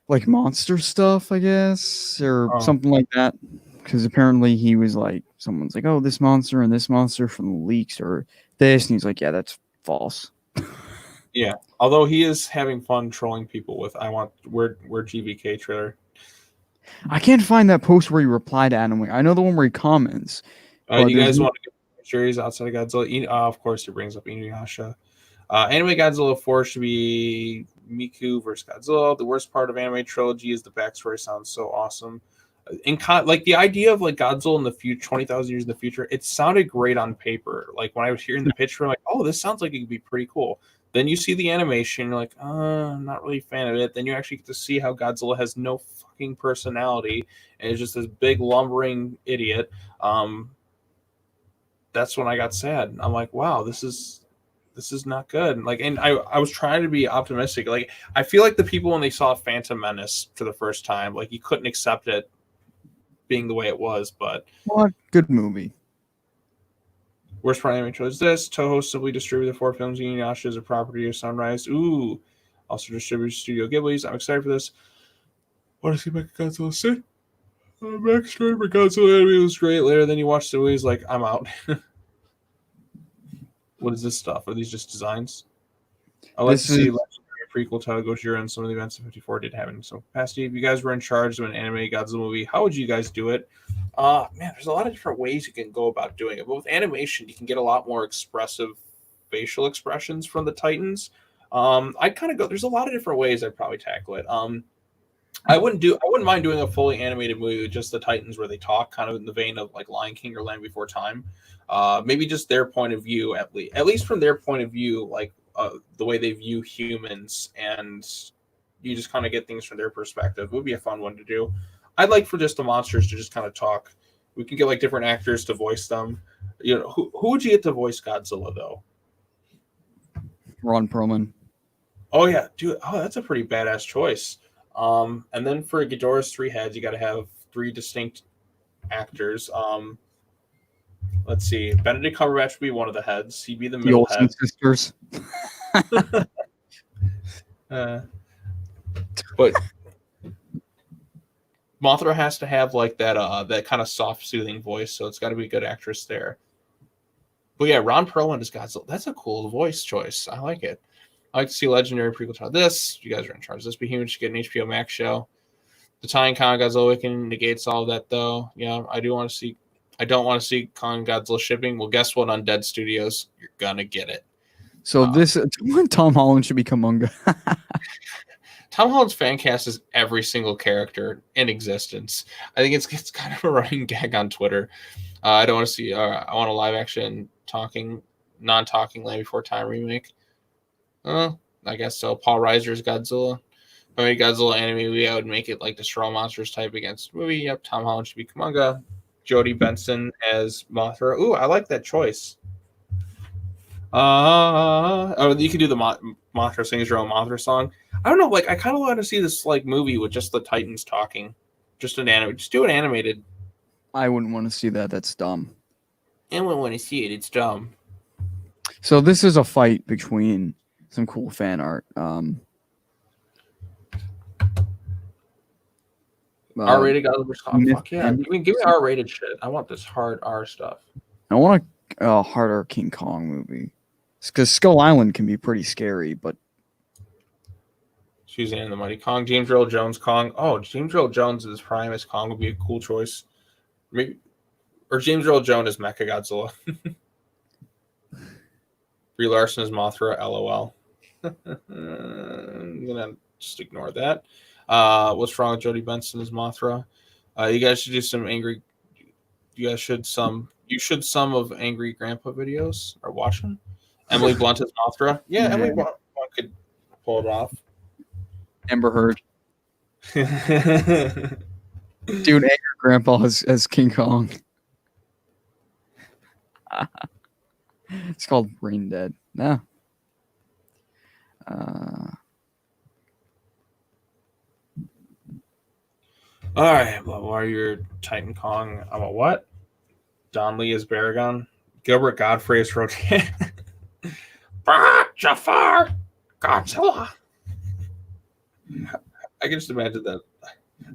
like monster stuff, I guess, or something like that. Because apparently he was like, someone's like, oh, this monster and this monster from the leaks or this, and he's like, yeah, that's false. Yeah, although he is having fun trolling people with where GVK trailer. I can't find that post where he replied to Adam Wing. I know the one where he comments. You guys want to get series outside of Godzilla? Of course, he brings up Inuyasha. Anime Godzilla 4 should be Miku versus Godzilla. The worst part of anime trilogy is the backstory sounds so awesome. Like the idea of like Godzilla in the future, 20,000 years in the future, it sounded great on paper. Like when I was hearing the pitch, I'm like, oh, this sounds like it could be pretty cool. Then you see the animation, you're like, I'm not really a fan of it. Then you actually get to see how Godzilla has no fucking personality and is just this big lumbering idiot. That's when I got sad. I'm like, wow, this is not good. Like, and I was trying to be optimistic. Like, I feel like the people when they saw Phantom Menace for the first time, like you couldn't accept it being the way it was. But what good movie. Worst part anime chose this. Toho simply distributed 4 films. Inuyasha is a property of Sunrise. Ooh. Also distributed Studio Ghibli's. I'm excited for this. Want to see Mechagodzilla sit? Max Story for Godzilla anime was great. Later, then you watch the movies like, I'm out. What is this stuff? Are these just designs? I like to see legendary prequel to Gojira and some of the events of 54 did happen. So, Pasty, if you guys were in charge of an anime Godzilla movie, how would you guys do it? Man, there's a lot of different ways you can go about doing it. But with animation, you can get a lot more expressive facial expressions from the Titans. I'd kind of go. There's a lot of different ways I'd probably tackle it. I wouldn't mind doing a fully animated movie with just the Titans where they talk, kind of in the vein of like Lion King or Land Before Time. Maybe just their point of view, at least from their point of view, like the way they view humans, and you just kind of get things from their perspective. It would be a fun one to do. I'd like for just the monsters to just kind of talk. We could get like different actors to voice them. You know, who would you get to voice Godzilla though? Ron Perlman. Oh yeah, dude. Oh, that's a pretty badass choice. And then for Ghidorah's 3 heads, you got to have 3 distinct actors. Let's see. Benedict Cumberbatch would be one of the heads. He'd be the middle head. Sisters. But Mothra has to have like that kind of soft, soothing voice, so it's got to be a good actress there. But yeah, Ron Perlman as Godzilla. That's a cool voice choice. I like it. I like to see legendary prequel to this. You guys are in charge. This be huge to get an HBO Max show. The Tying Kong Godzilla Awakening negates all of that, though. Yeah, I don't want to see Kong Godzilla shipping. Well, guess what? On Dead Studios, you're gonna get it. So Tom Holland should become Munga. Tom Holland's fan cast is every single character in existence. I think it's kind of a running gag on Twitter. I don't want to see. I want a live action non-talking Land Before Time remake. I guess so. Paul Reiser's Godzilla. If I made Godzilla anime movie, I would make it like the Straw Monsters type against movie. Yep, Tom Holland should be Kumonga. Jodie Benson as Mothra. Ooh, I like that choice. You could do the Mothra sings your own Mothra song. I don't know, like I kind of want to see this like movie with just the Titans talking. Just do it animated. I wouldn't want to see that. That's dumb. I wouldn't want to see it. It's dumb. So this is a fight between some cool fan art. R-rated Godzilla. Fuck yeah! Give me R-rated shit. I want this hard R stuff. I want harder King Kong movie. Because Skull Island can be pretty scary, but Suzanne and the Mighty Kong, James Earl Jones Kong. Oh, James Earl Jones as Prime as Kong would be a cool choice. Maybe, or James Earl Jones as Mechagodzilla. Brie Larson as Mothra. LOL. I'm gonna just ignore that. What's wrong with Jodie Benson as Mothra? You guys should do some angry. You guys should some. You should some of Angry Grandpa videos or watch them. Emily Blunt as Mothra. Yeah, Emily Blunt could pull it off. Amber Heard. Dude, Angry Grandpa as King Kong. It's called Brain Dead. No. All right, Warrior Titan Kong. I'm a what? Don Lee is Baragon. Gilbert Godfrey is Rodan. Jafar Godzilla. I can just imagine that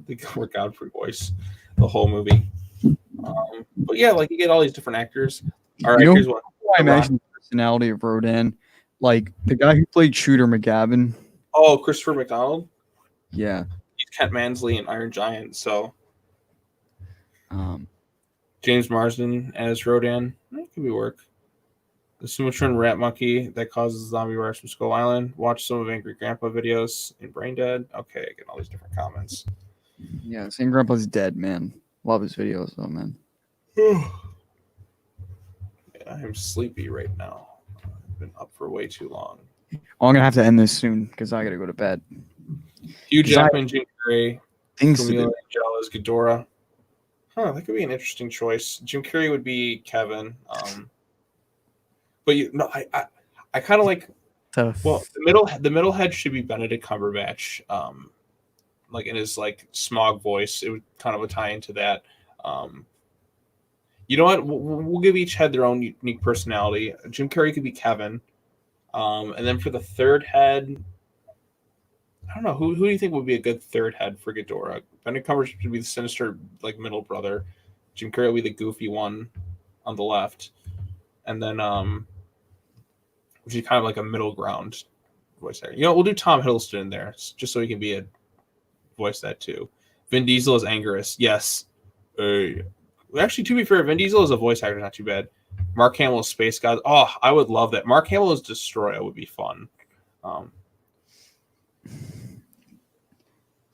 the Gilbert Godfrey voice the whole movie. But yeah, like you get all these different actors. All right, here's one. I imagine the personality of Rodan, like the guy who played Shooter McGavin. Oh, Christopher McDonald. Yeah, he's Kent Mansley in Iron Giant. So, James Marsden as Rodan. That could be work. The Sumatran rat monkey that causes zombie virus from Skull Island. Watch some of Angry Grandpa videos in Brain Dead. Okay, getting all these different comments. Yeah, Angry Grandpa's dead, man. Love his videos though, man. Yeah, I'm sleepy right now. I've been up for way too long. Oh, I'm gonna have to end this soon because I gotta go to bed. Hugh Jackman, Jim Carrey, Things Camila Angella's Ghidorah. Huh, that could be an interesting choice. Jim Carrey would be Kevin. But I kind of like. Tough. Well, the middle head should be Benedict Cumberbatch. Like in his like smog voice, it would kind of tie into that. You know what? We'll give each head their own unique personality. Jim Carrey could be Kevin, and then for the third head, I don't know who do you think would be a good third head for Ghidorah? Benedict Cumberbatch would be the sinister like middle brother. Jim Carrey would be the goofy one on the left, and then which is kind of like a middle ground voice actor. You know, we'll do Tom Hiddleston in there just so he can be a voice that too. Vin Diesel is Anguirus. Yes. Actually, to be fair, Vin Diesel as a voice actor is not too bad. Mark Hamill is Space God. Oh, I would love that. Mark Hamill as Destroyer would be fun.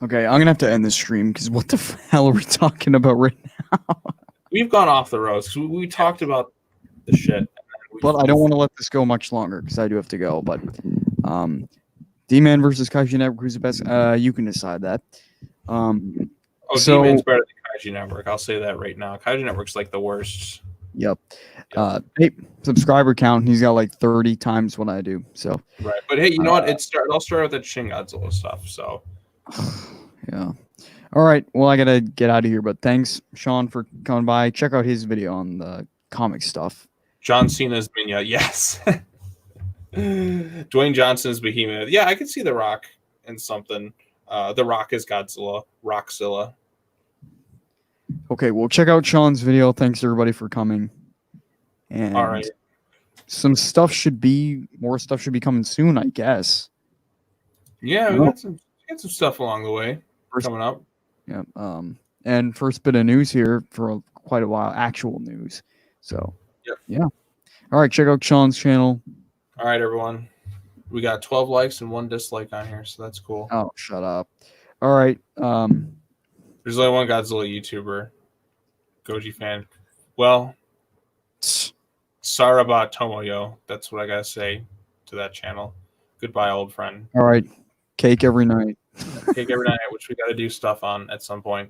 Okay, I'm gonna have to end this stream because what the hell are we talking about right now? We've gone off the roads because we talked about the shit. But I don't want to let this go much longer because I do have to go. But D-Man versus Kaiju Network, who's the best? You can decide that. D-Man's better than Kaiju Network. I'll say that right now. Kaiju Network's like the worst. Yep. Hey, subscriber count. He's got like 30 times what I do. So. Right, but hey, you know what? I'll start with that Shin Godzilla stuff. So. Yeah. All right. Well, I gotta get out of here. But thanks, Sean, for coming by. Check out his video on the comic stuff. John Cena's Minya, yes. Dwayne Johnson's Behemoth. Yeah, I could see The Rock in something. The Rock is Godzilla. Rockzilla. Okay, well, check out Sean's video. Thanks, everybody, for coming. And all right. More stuff should be coming soon, I guess. Yeah, we got some stuff along the way coming up. Yeah. And first bit of news here for quite a while, actual news. So. Yep. Yeah. All right. Check out Sean's channel. All right, everyone. We got 12 likes and 1 dislike on here, so that's cool. Oh, shut up. All right. There's only one Godzilla YouTuber. Goji fan. Well, Saraba Tomoyo. That's what I gotta say to that channel. Goodbye, old friend. All right. Cake every night. Cake every night, which we gotta do stuff on at some point.